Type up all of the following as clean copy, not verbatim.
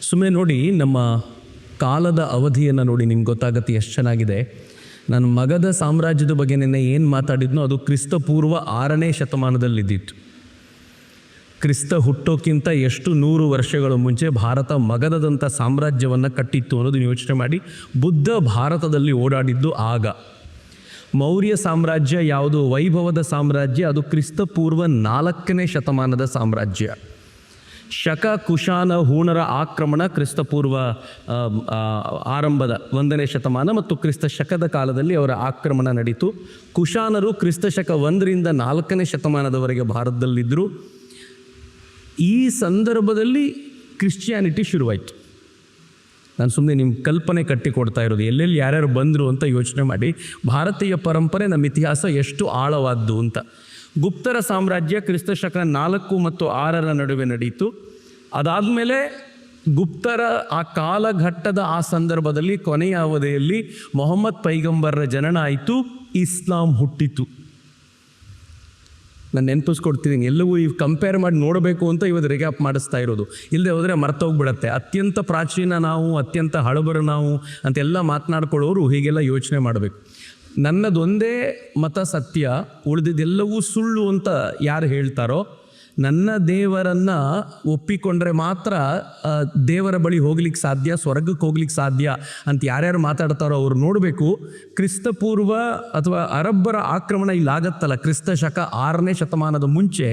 ಸುಮ್ಮನೆ ನೋಡಿ, ನಮ್ಮ ಕಾಲದ ಅವಧಿಯನ್ನು ನೋಡಿ ನಿಮ್ಗೆ ಗೊತ್ತಾಗತ್ತೆ ಎಷ್ಟು ಚೆನ್ನಾಗಿದೆ. ನಾನು ಮಗಧ ಸಾಮ್ರಾಜ್ಯದ ಬಗ್ಗೆ ನಿನ್ನೆ ಏನು ಮಾತಾಡಿದ್ನೋ ಅದು ಕ್ರಿಸ್ತ ಪೂರ್ವ 6ನೇ ಶತಮಾನದಲ್ಲಿದ್ದಿತ್ತು. ಕ್ರಿಸ್ತ ಹುಟ್ಟೋಕ್ಕಿಂತ ಎಷ್ಟು 100 ವರ್ಷಗಳ ಮುಂಚೆ ಭಾರತ ಮಗಧದಂಥ ಸಾಮ್ರಾಜ್ಯವನ್ನು ಕಟ್ಟಿತ್ತು ಅನ್ನೋದು ಯೋಚನೆ ಮಾಡಿ. ಬುದ್ಧ ಭಾರತದಲ್ಲಿ ಓಡಾಡಿದ್ದು ಆಗ. ಮೌರ್ಯ ಸಾಮ್ರಾಜ್ಯ ಯಾವುದು ವೈಭವದ ಸಾಮ್ರಾಜ್ಯ, ಅದು ಕ್ರಿಸ್ತ ಪೂರ್ವ 4ನೇ ಶತಮಾನದ ಸಾಮ್ರಾಜ್ಯ. ಶಕ ಕುಶಾನ ಹೂಣರ ಆಕ್ರಮಣ ಕ್ರಿಸ್ತಪೂರ್ವ ಆರಂಭದ 1ನೇ ಶತಮಾನ ಮತ್ತು ಕ್ರಿಸ್ತ ಶಕದ ಕಾಲದಲ್ಲಿ ಅವರ ಆಕ್ರಮಣ ನಡೀತು. ಕುಶಾನರು ಕ್ರಿಸ್ತ ಶಕ 1ರಿಂದ 4ನೇ ಶತಮಾನದವರೆಗೆ ಭಾರತದಲ್ಲಿದ್ದರು. ಈ ಸಂದರ್ಭದಲ್ಲಿ ಕ್ರಿಶ್ಚಿಯಾನಿಟಿ ಶುರುವಾಯಿತು. ನಾನು ಸುಮ್ಮನೆ ನಿಮ್ಮ ಕಲ್ಪನೆ ಕಟ್ಟಿಕೊಡ್ತಾ ಇರೋದು, ಎಲ್ಲೆಲ್ಲಿ ಯಾರ್ಯಾರು ಬಂದರು ಅಂತ ಯೋಚನೆ ಮಾಡಿ. ಭಾರತೀಯ ಪರಂಪರೆ, ನಮ್ಮ ಇತಿಹಾಸ ಎಷ್ಟು ಆಳವಾದ್ದು ಅಂತ. ಗುಪ್ತರ ಸಾಮ್ರಾಜ್ಯ ಕ್ರಿಸ್ತ ಶಕ 4 ಮತ್ತು 6ರ ನಡುವೆ ನಡೀತು. ಅದಾದಮೇಲೆ ಗುಪ್ತರ ಆ ಕಾಲಘಟ್ಟದ ಆ ಸಂದರ್ಭದಲ್ಲಿ ಕೊನೆಯ ಅವಧಿಯಲ್ಲಿ ಮೊಹಮ್ಮದ್ ಪೈಗಂಬರ್ರ ಜನನ ಆಯಿತು, ಇಸ್ಲಾಂ ಹುಟ್ಟಿತು. ನಾನು ನೆನಪಿಸ್ಕೊಡ್ತಿದ್ದೀನಿ, ಎಲ್ಲವೂ ಈ ಕಂಪೇರ್ ಮಾಡಿ ನೋಡಬೇಕು ಅಂತ ಇವತ್ತು ರಿಕ್ಯಾಪ್ ಮಾಡಿಸ್ತಾ ಇರೋದು. ಇಲ್ಲದೆ ಹೋದರೆ ಮರ್ತೋಗ್ಬಿಡತ್ತೆ. ಅತ್ಯಂತ ಪ್ರಾಚೀನ ನಾವು, ಅತ್ಯಂತ ಹಳಬರು ನಾವು ಅಂತೆಲ್ಲ ಮಾತನಾಡ್ಕೊಳ್ಳೋರು ಹೀಗೆಲ್ಲ ಯೋಚನೆ ಮಾಡಬೇಕು. ನನ್ನದೊಂದೇ ಮತ ಸತ್ಯ, ಉಳಿದಿದ್ದೆಲ್ಲವೂ ಸುಳ್ಳು ಅಂತ ಯಾರು ಹೇಳ್ತಾರೋ, ನನ್ನ ದೇವರನ್ನು ಒಪ್ಪಿಕೊಂಡ್ರೆ ಮಾತ್ರ ದೇವರ ಬಳಿ ಹೋಗ್ಲಿಕ್ಕೆ ಸಾಧ್ಯ, ಸ್ವರ್ಗಕ್ಕೆ ಹೋಗ್ಲಿಕ್ಕೆ ಸಾಧ್ಯ ಅಂತ ಯಾರ್ಯಾರು ಮಾತಾಡ್ತಾರೋ ಅವ್ರು ನೋಡಬೇಕು. ಕ್ರಿಸ್ತಪೂರ್ವ ಅಥವಾ ಅರಬ್ಬರ ಆಕ್ರಮಣ ಇಲ್ಲಾಗತ್ತಲ್ಲ, ಕ್ರಿಸ್ತ ಶಕ 6ನೇ ಶತಮಾನದ ಮುಂಚೆ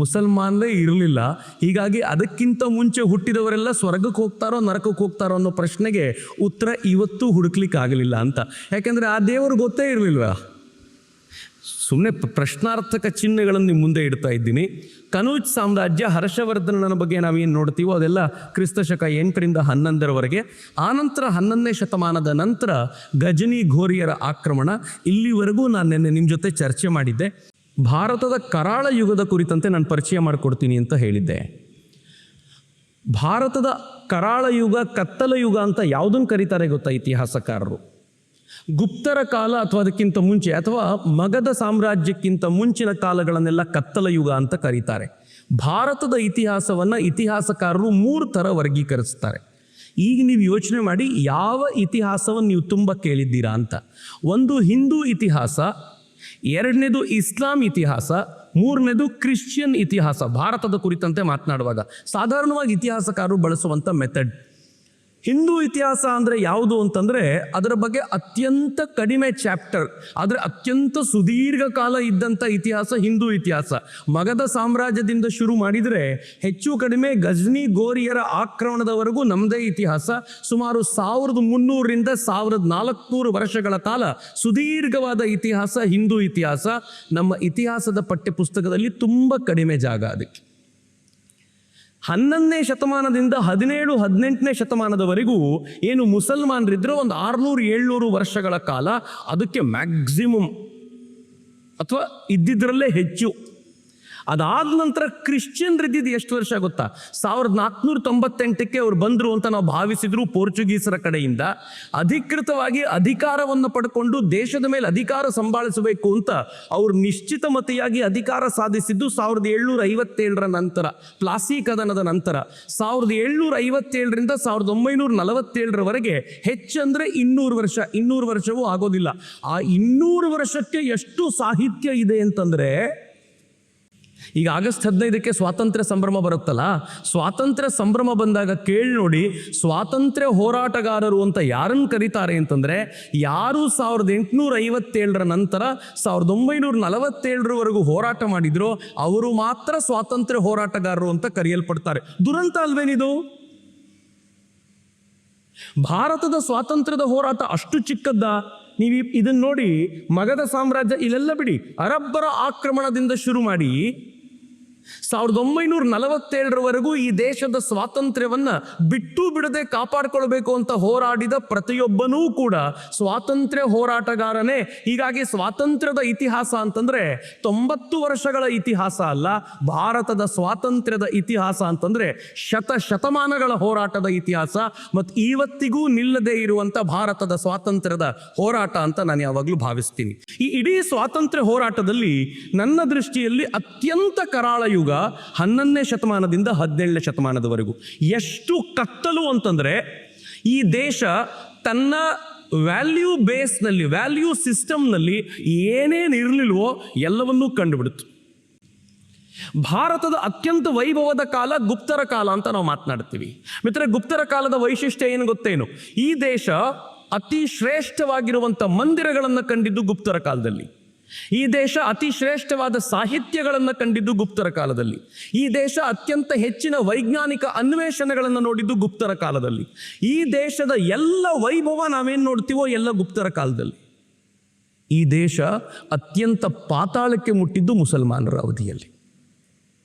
ಮುಸಲ್ಮಾನರೇ ಇರಲಿಲ್ಲ. ಹೀಗಾಗಿ ಅದಕ್ಕಿಂತ ಮುಂಚೆ ಹುಟ್ಟಿದವರೆಲ್ಲ ಸ್ವರ್ಗಕ್ಕೆ ಹೋಗ್ತಾರೋ ನರಕಕ್ಕೆ ಹೋಗ್ತಾರೋ ಅನ್ನೋ ಪ್ರಶ್ನೆಗೆ ಉತ್ತರ ಇವತ್ತೂ ಹುಡುಕ್ಲಿಕ್ಕೆ ಆಗಲಿಲ್ಲ ಅಂತ. ಯಾಕೆಂದರೆ ಆ ದೇವರು ಗೊತ್ತೇ ಇರಲಿಲ್ವ. ಸುಮ್ಮನೆ ಪ್ರಶ್ನಾರ್ಥಕ ಚಿಹ್ನೆಗಳನ್ನು ನಿಮ್ಮ ಮುಂದೆ ಇಡ್ತಾ ಇದ್ದೀನಿ. ಕನೂಜ್ ಸಾಮ್ರಾಜ್ಯ, ಹರ್ಷವರ್ಧನನ ಬಗ್ಗೆ ನಾವೇನು ನೋಡ್ತೀವೋ ಅದೆಲ್ಲ ಕ್ರಿಸ್ತ ಶಕ 8ರಿಂದ 11ರವರೆಗೆ. ಆನಂತರ 11ನೇ ಶತಮಾನದ ನಂತರ ಗಜನಿ ಘೋರಿಯರ ಆಕ್ರಮಣ. ಇಲ್ಲಿವರೆಗೂ ನಾನು ನಿನ್ನೆ ನಿಮ್ಮ ಜೊತೆ ಚರ್ಚೆ ಮಾಡಿದ್ದೆ. ಭಾರತದ ಕರಾಳ ಯುಗದ ಕುರಿತಂತೆ ನಾನು ಪರಿಚಯ ಮಾಡಿಕೊಡ್ತೀನಿ ಅಂತ ಹೇಳಿದ್ದೆ. ಭಾರತದ ಕರಾಳ ಯುಗ, ಕತ್ತಲ ಯುಗ ಅಂತ ಯಾವುದನ್ನು ಕರೀತಾರೆ ಗೊತ್ತಾ ಇತಿಹಾಸಕಾರರು? ಗುಪ್ತರ ಕಾಲ ಅಥವಾ ಅದಕ್ಕಿಂತ ಮುಂಚೆ, ಅಥವಾ ಮಗಧ ಸಾಮ್ರಾಜ್ಯಕ್ಕಿಂತ ಮುಂಚಿನ ಕಾಲಗಳನ್ನೆಲ್ಲ ಕತ್ತಲ ಯುಗ ಅಂತ ಕರೀತಾರೆ. ಭಾರತದ ಇತಿಹಾಸವನ್ನು ಇತಿಹಾಸಕಾರರು 3 ಥರ ವರ್ಗೀಕರಿಸ್ತಾರೆ. ಈಗ ನೀವು ಯೋಚನೆ ಮಾಡಿ, ಯಾವ ಇತಿಹಾಸವನ್ನು ನೀವು ತುಂಬ ಕೇಳಿದ್ದೀರಾ ಅಂತ. ಒಂದು ಹಿಂದೂ ಇತಿಹಾಸ, 2ನೇದು ಇಸ್ಲಾಂ ಇತಿಹಾಸ, 3ನೇದು ಕ್ರಿಶ್ಚಿಯನ್ ಇತಿಹಾಸ. ಭಾರತದ ಕುರಿತಂತೆ ಮಾತನಾಡುವಾಗ ಸಾಧಾರಣವಾಗಿ ಇತಿಹಾಸಕಾರರು ಬಳಸುವಂಥ ಮೆಥಡ್. ಹಿಂದೂ ಇತಿಹಾಸ ಅಂದರೆ ಯಾವುದು ಅಂತಂದರೆ, ಅದರ ಬಗ್ಗೆ ಅತ್ಯಂತ ಕಡಿಮೆ ಚಾಪ್ಟರ್, ಆದರೆ ಅತ್ಯಂತ ಸುದೀರ್ಘ ಕಾಲ ಇದ್ದಂಥ ಇತಿಹಾಸ ಹಿಂದೂ ಇತಿಹಾಸ. ಮಗಧ ಸಾಮ್ರಾಜ್ಯದಿಂದ ಶುರು ಮಾಡಿದರೆ ಹೆಚ್ಚು ಕಡಿಮೆ ಗಜನಿ ಗೋರಿಯರ ಆಕ್ರಮಣದವರೆಗೂ ನಮ್ಮದೇ ಇತಿಹಾಸ. ಸುಮಾರು 1300ರಿಂದ 1400 ವರ್ಷಗಳ ಕಾಲ ಸುದೀರ್ಘವಾದ ಇತಿಹಾಸ ಹಿಂದೂ ಇತಿಹಾಸ. ನಮ್ಮ ಇತಿಹಾಸದ ಪಠ್ಯಪುಸ್ತಕದಲ್ಲಿ ತುಂಬ ಕಡಿಮೆ ಜಾಗ ಅದಕ್ಕೆ. 11ನೇ ಶತಮಾನದಿಂದ 17-18ನೇ ಶತಮಾನದವರೆಗೂ ಏನು ಮುಸಲ್ಮಾನರಿದ್ರೋ ಒಂದು 600-700 ವರ್ಷಗಳ ಕಾಲ ಅದಕ್ಕೆ ಮ್ಯಾಕ್ಸಿಮಮ್, ಅಥವಾ ಇದ್ದಿದ್ರಲ್ಲೇ ಹೆಚ್ಚು. ಅದಾದ ನಂತರ ಕ್ರಿಶ್ಚಿಯನ್ರಿದ್ದಿದ್ದು ಎಷ್ಟು ವರ್ಷ ಗೊತ್ತಾ? 1498ಕ್ಕೆ ಅವ್ರು ಬಂದರು ಅಂತ ನಾವು ಭಾವಿಸಿದ್ರು. ಪೋರ್ಚುಗೀಸರ ಕಡೆಯಿಂದ ಅಧಿಕೃತವಾಗಿ ಅಧಿಕಾರವನ್ನು ಪಡ್ಕೊಂಡು ದೇಶದ ಮೇಲೆ ಅಧಿಕಾರ ಸಂಭಾಳಿಸಬೇಕು ಅಂತ ಅವರು ನಿಶ್ಚಿತ ಮತಿಯಾಗಿ ಅಧಿಕಾರ ಸಾಧಿಸಿದ್ದು 1757ರ ನಂತರ, ಪ್ಲಾಸಿ ಕದನದ ನಂತರ. 1757ರಿಂದ 1947ರವರೆಗೆ ಹೆಚ್ಚಂದರೆ 200 ವರ್ಷ. 200 ವರ್ಷವೂ ಆಗೋದಿಲ್ಲ. ಆ 200 ವರ್ಷಕ್ಕೆ ಎಷ್ಟು ಸಾಹಿತ್ಯ ಇದೆ ಅಂತಂದರೆ, ಈಗ ಆಗಸ್ಟ್ 15ಕ್ಕೆ ಸ್ವಾತಂತ್ರ್ಯ ಸಂಭ್ರಮ ಬರುತ್ತಲ್ಲ, ಸ್ವಾತಂತ್ರ್ಯ ಸಂಭ್ರಮ ಬಂದಾಗ ಕೇಳಿ ನೋಡಿ, ಸ್ವಾತಂತ್ರ್ಯ ಹೋರಾಟಗಾರರು ಅಂತ ಯಾರನ್ನು ಕರೀತಾರೆ ಅಂತಂದರೆ, ಯಾರು 1857ರ ನಂತರ 1947ರವರೆಗೂ ಹೋರಾಟ ಮಾಡಿದ್ರೋ ಅವರು ಮಾತ್ರ ಸ್ವಾತಂತ್ರ್ಯ ಹೋರಾಟಗಾರರು ಅಂತ ಕರೆಯಲ್ಪಡ್ತಾರೆ. ದುರಂತ ಅಲ್ವೇನಿದು? ಭಾರತದ ಸ್ವಾತಂತ್ರ್ಯದ ಹೋರಾಟ ಅಷ್ಟು ಚಿಕ್ಕದ್ದ? ನೀವು ಇದನ್ನು ನೋಡಿ, ಮಗಧ ಸಾಮ್ರಾಜ್ಯ ಇಲ್ಲೆಲ್ಲ ಬಿಡಿ, ಅರಬ್ಬರ ಆಕ್ರಮಣದಿಂದ ಶುರು ಮಾಡಿ 1947ರವರೆಗೂ ಈ ದೇಶದ ಸ್ವಾತಂತ್ರ್ಯವನ್ನು ಬಿಟ್ಟು ಬಿಡದೆ ಕಾಪಾಡಿಕೊಳ್ಬೇಕು ಅಂತ ಹೋರಾಡಿದ ಪ್ರತಿಯೊಬ್ಬನೂ ಕೂಡ ಸ್ವಾತಂತ್ರ್ಯ ಹೋರಾಟಗಾರನೇ. ಹೀಗಾಗಿ ಸ್ವಾತಂತ್ರ್ಯದ ಇತಿಹಾಸ ಅಂತಂದರೆ 90 ವರ್ಷಗಳ ಇತಿಹಾಸ ಅಲ್ಲ. ಭಾರತದ ಸ್ವಾತಂತ್ರ್ಯದ ಇತಿಹಾಸ ಅಂತಂದರೆ ಶತಮಾನಗಳ ಹೋರಾಟದ ಇತಿಹಾಸ, ಮತ್ತು ಇವತ್ತಿಗೂ ನಿಲ್ಲದೇ ಇರುವಂಥ ಭಾರತದ ಸ್ವಾತಂತ್ರ್ಯದ ಹೋರಾಟ ಅಂತ ನಾನು ಯಾವಾಗಲೂ ಭಾವಿಸ್ತೀನಿ. ಈ ಇಡೀ ಸ್ವಾತಂತ್ರ್ಯ ಹೋರಾಟದಲ್ಲಿ ನನ್ನ ದೃಷ್ಟಿಯಲ್ಲಿ ಅತ್ಯಂತ ಕರಾಳ ಯುಗ ಯುಗ 11ನೇ ಶತಮಾನದಿಂದ 17ನೇ ಶತಮಾನದವರೆಗೂ. ಎಷ್ಟು ಕತ್ತಲು ಅಂತಂದರೆ ಈ ದೇಶ ತನ್ನ ವ್ಯಾಲ್ಯೂ ಬೇಸ್ನಲ್ಲಿ, ವ್ಯಾಲ್ಯೂ ಸಿಸ್ಟಮ್ನಲ್ಲಿ ಏನೇನು ಇರಲಿಲ್ವೋ ಎಲ್ಲವನ್ನೂ ಕಂಡುಬಿಡ್ತು. ಭಾರತದ ಅತ್ಯಂತ ವೈಭವದ ಕಾಲ ಗುಪ್ತರ ಕಾಲ ಅಂತ ನಾವು ಮಾತನಾಡ್ತೀವಿ. ಮಿತ್ರ, ಗುಪ್ತರ ಕಾಲದ ವೈಶಿಷ್ಟ್ಯ ಏನು ಗೊತ್ತೇನು? ಈ ದೇಶ ಅತಿ ಶ್ರೇಷ್ಠವಾಗಿರುವಂಥ ಮಂದಿರಗಳನ್ನು ಕಂಡಿದ್ದು ಗುಪ್ತರ ಕಾಲದಲ್ಲಿ. ಈ ದೇಶ ಅತಿ ಶ್ರೇಷ್ಠವಾದ ಸಾಹಿತ್ಯಗಳನ್ನು ಕಂಡಿದ್ದು ಗುಪ್ತರ ಕಾಲದಲ್ಲಿ. ಈ ದೇಶ ಅತ್ಯಂತ ಹೆಚ್ಚಿನ ವೈಜ್ಞಾನಿಕ ಅನ್ವೇಷಣೆಗಳನ್ನು ನೋಡಿದ್ದು ಗುಪ್ತರ ಕಾಲದಲ್ಲಿ. ಈ ದೇಶದ ಎಲ್ಲ ವೈಭವ ನಾವೇನು ನೋಡ್ತೀವೋ ಎಲ್ಲ ಗುಪ್ತರ ಕಾಲದಲ್ಲಿ. ಈ ದೇಶ ಅತ್ಯಂತ ಪಾತಾಳಕ್ಕೆ ಮುಟ್ಟಿದ್ದು ಮುಸಲ್ಮಾನರ ಅವಧಿಯಲ್ಲಿ.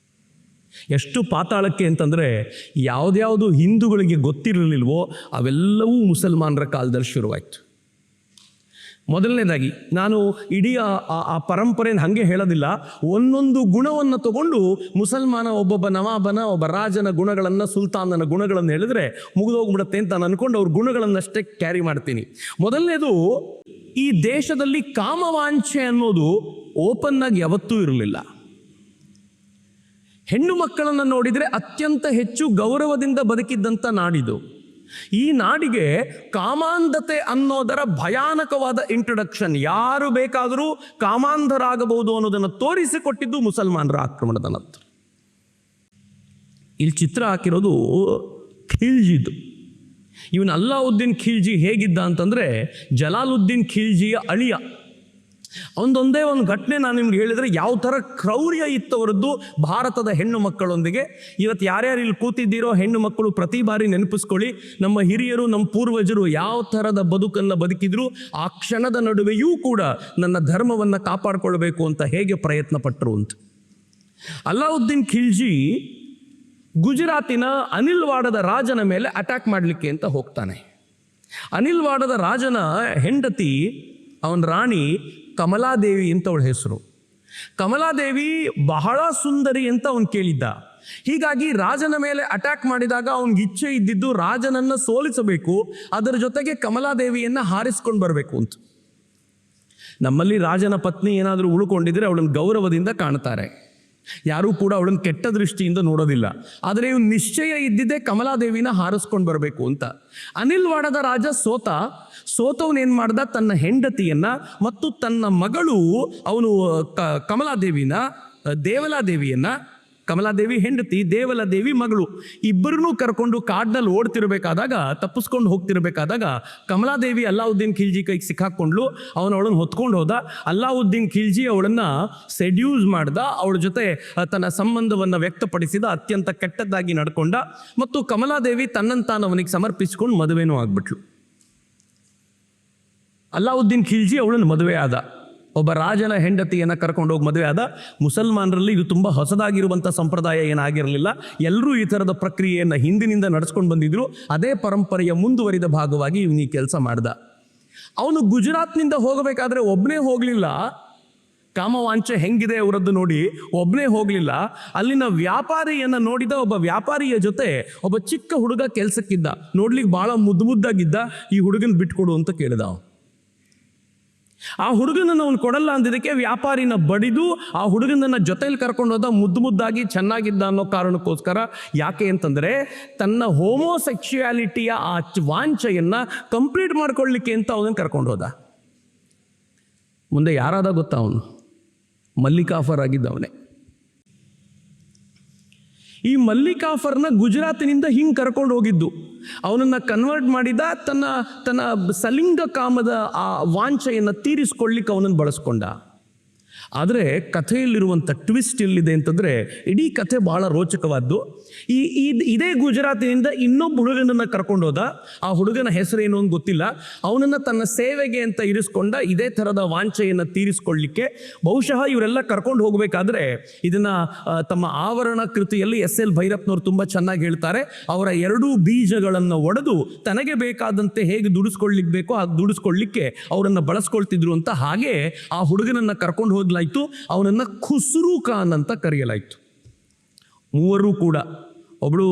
ಎಷ್ಟು ಪಾತಾಳಕ್ಕೆ ಅಂತಂದರೆ ಯಾವುದ್ಯಾವುದು ಹಿಂದೂಗಳಿಗೆ ಗೊತ್ತಿರಲಿಲ್ವೋ ಅವೆಲ್ಲವೂ ಮುಸಲ್ಮಾನರ ಕಾಲದಲ್ಲಿ ಶುರುವಾಯಿತು. ಮೊದಲನೇದಾಗಿ ನಾನು ಇಡೀ ಆ ಪರಂಪರೆಯನ್ನು ಹಾಗೆ ಹೇಳೋದಿಲ್ಲ, ಒಂದೊಂದು ಗುಣವನ್ನು ತಗೊಂಡು ಮುಸಲ್ಮಾನ ಒಬ್ಬೊಬ್ಬ ನವಾಬನ, ಒಬ್ಬ ರಾಜನ ಗುಣಗಳನ್ನು, ಸುಲ್ತಾನನ ಗುಣಗಳನ್ನು ಹೇಳಿದ್ರೆ ಮುಗಿದೋಗ್ಬಿಡುತ್ತೆ ಅಂತ ನಾನು ಅನ್ಕೊಂಡು ಅವ್ರ ಗುಣಗಳನ್ನಷ್ಟೇ ಕ್ಯಾರಿ ಮಾಡ್ತೀನಿ. ಮೊದಲನೇದು, ಈ ದೇಶದಲ್ಲಿ ಕಾಮವಾಂಛೆ ಅನ್ನೋದು ಓಪನ್ ಆಗಿ ಯಾವತ್ತೂ ಇರಲಿಲ್ಲ. ಹೆಣ್ಣು ಮಕ್ಕಳನ್ನು ನೋಡಿದರೆ ಅತ್ಯಂತ ಹೆಚ್ಚು ಗೌರವದಿಂದ ಬದುಕಿದ್ದಂಥ ನಾಡಿದು. ಈ ನಾಡಿಗೆ ಕಾಮಾಂಧತೆ ಅನ್ನೋದರ ಭಯಾನಕವಾದ ಇಂಟ್ರೊಡಕ್ಷನ್, ಯಾರು ಬೇಕಾದರೂ ಕಾಮಾಂಧರಾಗಬಹುದು ಅನ್ನೋದನ್ನು ತೋರಿಸಿಕೊಟ್ಟಿದ್ದು ಮುಸಲ್ಮಾನರ ಆಕ್ರಮಣದ ನಂತರ. ಇಲ್ಲಿ ಚಿತ್ರ ಹಾಕಿರೋದು ಖಿಲ್ಜಿದು. ಇವನು ಅಲ್ಲಾವುದ್ದೀನ್ ಖಿಲ್ಜಿ ಹೇಗಿದ್ದ ಅಂತಂದರೆ ಜಲಾಲುದ್ದೀನ್ ಖಿಲ್ಜಿಯ ಅಳಿಯ. ಒಂದೊಂದೇ ಒಂದು ಘಟನೆ ನಾನು ನಿಮ್ಗೆ ಹೇಳಿದರೆ ಯಾವ ಥರ ಕ್ರೌರ್ಯ ಇತ್ತವರದ್ದು ಭಾರತದ ಹೆಣ್ಣು ಮಕ್ಕಳೊಂದಿಗೆ. ಇವತ್ತು ಯಾರ್ಯಾರು ಇಲ್ಲಿ ಕೂತಿದ್ದೀರೋ ಹೆಣ್ಣು ಮಕ್ಕಳು ಪ್ರತಿ ಬಾರಿ ನೆನಪಿಸ್ಕೊಳ್ಳಿ, ನಮ್ಮ ಹಿರಿಯರು, ನಮ್ಮ ಪೂರ್ವಜರು ಯಾವ ಥರದ ಬದುಕನ್ನು ಬದುಕಿದ್ರು, ಆ ಕ್ಷಣದ ನಡುವೆಯೂ ಕೂಡ ನನ್ನ ಧರ್ಮವನ್ನು ಕಾಪಾಡಿಕೊಳ್ಬೇಕು ಅಂತ ಹೇಗೆ ಪ್ರಯತ್ನ ಪಟ್ಟರು ಅಂತ. ಅಲ್ಲಾವುದ್ದೀನ್ ಖಿಲ್ಜಿ ಗುಜರಾತಿನ ಅನಿಲ್ವಾಡದ ರಾಜನ ಮೇಲೆ ಅಟ್ಯಾಕ್ ಮಾಡಲಿಕ್ಕೆ ಅಂತ ಹೋಗ್ತಾನೆ. ಅನಿಲ್ವಾಡದ ರಾಜನ ಹೆಂಡತಿ, ಅವನ ರಾಣಿ ಕಮಲಾದೇವಿ ಅಂತ ಅವಳ ಹೆಸರು. ಕಮಲಾದೇವಿ ಬಹಳ ಸುಂದರಿ ಅಂತ ಅವನು ಕೇಳಿದ್ದ. ಹೀಗಾಗಿ ರಾಜನ ಮೇಲೆ ಅಟ್ಯಾಕ್ ಮಾಡಿದಾಗ ಅವನಿಗೆ ಇಚ್ಛೆ ಇದ್ದಿದ್ದು ರಾಜನನ್ನು ಸೋಲಿಸಬೇಕು, ಅದರ ಜೊತೆಗೆ ಕಮಲಾದೇವಿಯನ್ನು ಹಾರಿಸ್ಕೊಂಡು ಬರಬೇಕು ಅಂತ. ನಮ್ಮಲ್ಲಿ ರಾಜನ ಪತ್ನಿ ಏನಾದರೂ ಉಳ್ಕೊಂಡಿದ್ರೆ ಅವಳನ್ನು ಗೌರವದಿಂದ ಕಾಣ್ತಾರೆ, ಯಾರೂ ಕೂಡ ಅವಳನ್ನು ಕೆಟ್ಟ ದೃಷ್ಟಿಯಿಂದ ನೋಡೋದಿಲ್ಲ. ಆದರೆ ಇವನು ನಿಶ್ಚಯ ಇದ್ದಿದ್ದೇ ಕಮಲಾದೇವಿನ ಹಾರಿಸ್ಕೊಂಡು ಬರಬೇಕು ಅಂತ. ಅನಿಲ್ವಾಡದ ರಾಜ ಸೋತವನೇನು ಮಾಡ್ದ, ತನ್ನ ಹೆಂಡತಿಯನ್ನ ಮತ್ತು ತನ್ನ ಮಗಳು, ಅವನು ಕಮಲಾದೇವಿನ, ದೇವಲಾದೇವಿಯನ್ನ, ಕಮಲಾದೇವಿ ಹೆಂಡತಿ, ದೇವಲಾದೇವಿ ಮಗಳು, ಇಬ್ಬರನ್ನೂ ಕರ್ಕೊಂಡು ಕಾಡಿನಲ್ಲಿ ಓಡ್ತಿರ್ಬೇಕಾದಾಗ, ತಪ್ಪಿಸ್ಕೊಂಡು ಹೋಗ್ತಿರ್ಬೇಕಾದಾಗ ಕಮಲಾದೇವಿ ಅಲ್ಲಾವುದ್ದೀನ್ ಖಿಲ್ಜಿ ಕೈಗೆ ಸಿಕ್ಕಾಕೊಂಡ್ಲು. ಅವಳನ್ನು ಹೊತ್ಕೊಂಡು ಹೋದ. ಅಲ್ಲಾವುದ್ದೀನ್ ಖಿಲ್ಜಿ ಅವಳನ್ನು ಸೆಡ್ಯೂಸ್ ಮಾಡ್ದ, ಅವಳ ಜೊತೆ ತನ್ನ ಸಂಬಂಧವನ್ನು ವ್ಯಕ್ತಪಡಿಸಿದ, ಅತ್ಯಂತ ಕೆಟ್ಟದ್ದಾಗಿ ನಡ್ಕೊಂಡ. ಮತ್ತು ಕಮಲಾದೇವಿ ತನ್ನಂತಾನು ಅವನಿಗೆ ಸಮರ್ಪಿಸಿಕೊಂಡು ಮದುವೆನೂ ಆಗ್ಬಿಟ್ಲು. ಅಲ್ಲಾವುದ್ದೀನ್ ಖಿಲ್ಜಿ ಅವಳನ್ನು ಮದುವೆ ಆದ. ಒಬ್ಬ ರಾಜನ ಹೆಂಡತಿಯನ್ನು ಕರ್ಕೊಂಡೋಗಿ ಮದುವೆ ಆದ. ಮುಸಲ್ಮಾನರಲ್ಲಿ ಇದು ತುಂಬ ಹೊಸದಾಗಿರುವಂಥ ಸಂಪ್ರದಾಯ ಏನಾಗಿರಲಿಲ್ಲ. ಎಲ್ಲರೂ ಈ ಥರದ ಪ್ರಕ್ರಿಯೆಯನ್ನು ಹಿಂದಿನಿಂದ ನಡೆಸ್ಕೊಂಡು ಬಂದಿದ್ರು. ಅದೇ ಪರಂಪರೆಯ ಮುಂದುವರಿದ ಭಾಗವಾಗಿ ಇವನು ಈ ಕೆಲಸ ಮಾಡ್ದ. ಅವನು ಗುಜರಾತ್ನಿಂದ ಹೋಗಬೇಕಾದ್ರೆ ಒಬ್ಬನೇ ಹೋಗಲಿಲ್ಲ. ಕಾಮವಾಂಚೆ ಹೆಂಗಿದೆ ಅವರದ್ದು ನೋಡಿ ಒಬ್ಬನೇ ಹೋಗಲಿಲ್ಲ. ಅಲ್ಲಿನ ವ್ಯಾಪಾರಿಯನ್ನು ನೋಡಿದ. ಒಬ್ಬ ವ್ಯಾಪಾರಿಯ ಜೊತೆ ಒಬ್ಬ ಚಿಕ್ಕ ಹುಡುಗ ಕೆಲಸಕ್ಕಿದ್ದ. ನೋಡ್ಲಿಕ್ಕೆ ಭಾಳ ಮುದ್ದಾಗಿದ್ದ. ಈ ಹುಡುಗನ ಬಿಟ್ಕೊಡು ಅಂತ ಕೇಳಿದ. ಆ ಹುಡುಗನನ್ನು ಅವನು ಕೊಡಲ್ಲ ಅಂದಿದ್ದಕ್ಕೆ ವ್ಯಾಪಾರಿನ ಬಡಿದು ಆ ಹುಡುಗನನ್ನು ಜೊತೆಯಲ್ಲಿ ಕರ್ಕೊಂಡು ಹೋದ. ಮುದ್ದಾಗಿ ಚೆನ್ನಾಗಿದ್ದ ಅನ್ನೋ ಕಾರಣಕ್ಕೋಸ್ಕರ. ಯಾಕೆ ಅಂತಂದರೆ ತನ್ನ ಹೋಮೋಸೆಕ್ಸುಯಾಲಿಟಿಯ ಆ ವಾಂಚೆಯನ್ನು ಕಂಪ್ಲೀಟ್ ಮಾಡ್ಕೊಳ್ಳಿಕ್ಕೆ ಅಂತ ಅವನನ್ನು ಕರ್ಕೊಂಡು ಹೋದ. ಮುಂದೆ ಯಾರಾದ ಗೊತ್ತಾ? ಅವನು ಮಲ್ಲಿಕಾಫರ್ ಆಗಿದ್ದವನೇ. ಈ ಮಲ್ಲಿಕಾಫರ್ನ ಗುಜರಾತಿನಿಂದ ಹಿಂಗೆ ಕರ್ಕೊಂಡು ಹೋಗಿದ್ದು. ಅವನನ್ನು ಕನ್ವರ್ಟ್ ಮಾಡಿದ. ತನ್ನ ಸಲಿಂಗ ಕಾಮದ ಆ ವಾಂಚೆಯನ್ನು ತೀರಿಸ್ಕೊಳ್ಳಿಕ್ಕೆ ಅವನನ್ನು ಬಳಸ್ಕೊಂಡ. ಆದರೆ ಕಥೆಯಲ್ಲಿರುವಂಥ ಟ್ವಿಸ್ಟ್ ಎಲ್ಲಿದೆ ಅಂತಂದರೆ, ಇಡೀ ಕಥೆ ಭಾಳ ರೋಚಕವಾದ್ದು. ಇದೇ ಗುಜರಾತಿನಿಂದ ಇನ್ನೊಬ್ಬ ಹುಡುಗನನ್ನು ಕರ್ಕೊಂಡು ಹೋದ. ಆ ಹುಡುಗನ ಹೆಸರೇನು ಅಂತ ಗೊತ್ತಿಲ್ಲ. ಅವನನ್ನು ತನ್ನ ಸೇವೆಗೆ ಅಂತ ಇರಿಸ್ಕೊಂಡ, ಇದೇ ಥರದ ವಾಂಚೆಯನ್ನು ತೀರಿಸ್ಕೊಳ್ಳಿಕ್ಕೆ. ಬಹುಶಃ ಇವರೆಲ್ಲ ಕರ್ಕೊಂಡು ಹೋಗಬೇಕಾದ್ರೆ ಇದನ್ನು ತಮ್ಮ ಆವರಣ ಕೃತಿಯಲ್ಲಿ ಎಸ್.ಎಲ್. ಭೈರಪ್ಪನವರು ತುಂಬ ಚೆನ್ನಾಗಿ ಹೇಳ್ತಾರೆ. ಅವರ ಎರಡೂ ಬೀಜಗಳನ್ನು ಒಡೆದು ತನಗೆ ಬೇಕಾದಂತೆ ಹೇಗೆ ದುಡಿಸ್ಕೊಳ್ಳಿಕ್ಕೆ ಬೇಕೋ ಹಾಗೆ ದುಡಿಸ್ಕೊಳ್ಳಿಕ್ಕೆ ಅವರನ್ನು ಬಳಸ್ಕೊಳ್ತಿದ್ರು ಅಂತ. ಹಾಗೆ ಆ ಹುಡುಗನನ್ನು ಕರ್ಕೊಂಡು ಹೋದ್ಲಾಯ್ತು. ಅವನನ್ನು ಖುಸ್ರೂ ಖಾನ್ ಅಂತ ಕರೆಯಲಾಯಿತು. ಮೂವರೂ ಕೂಡ, ಒಬ್ಬಳು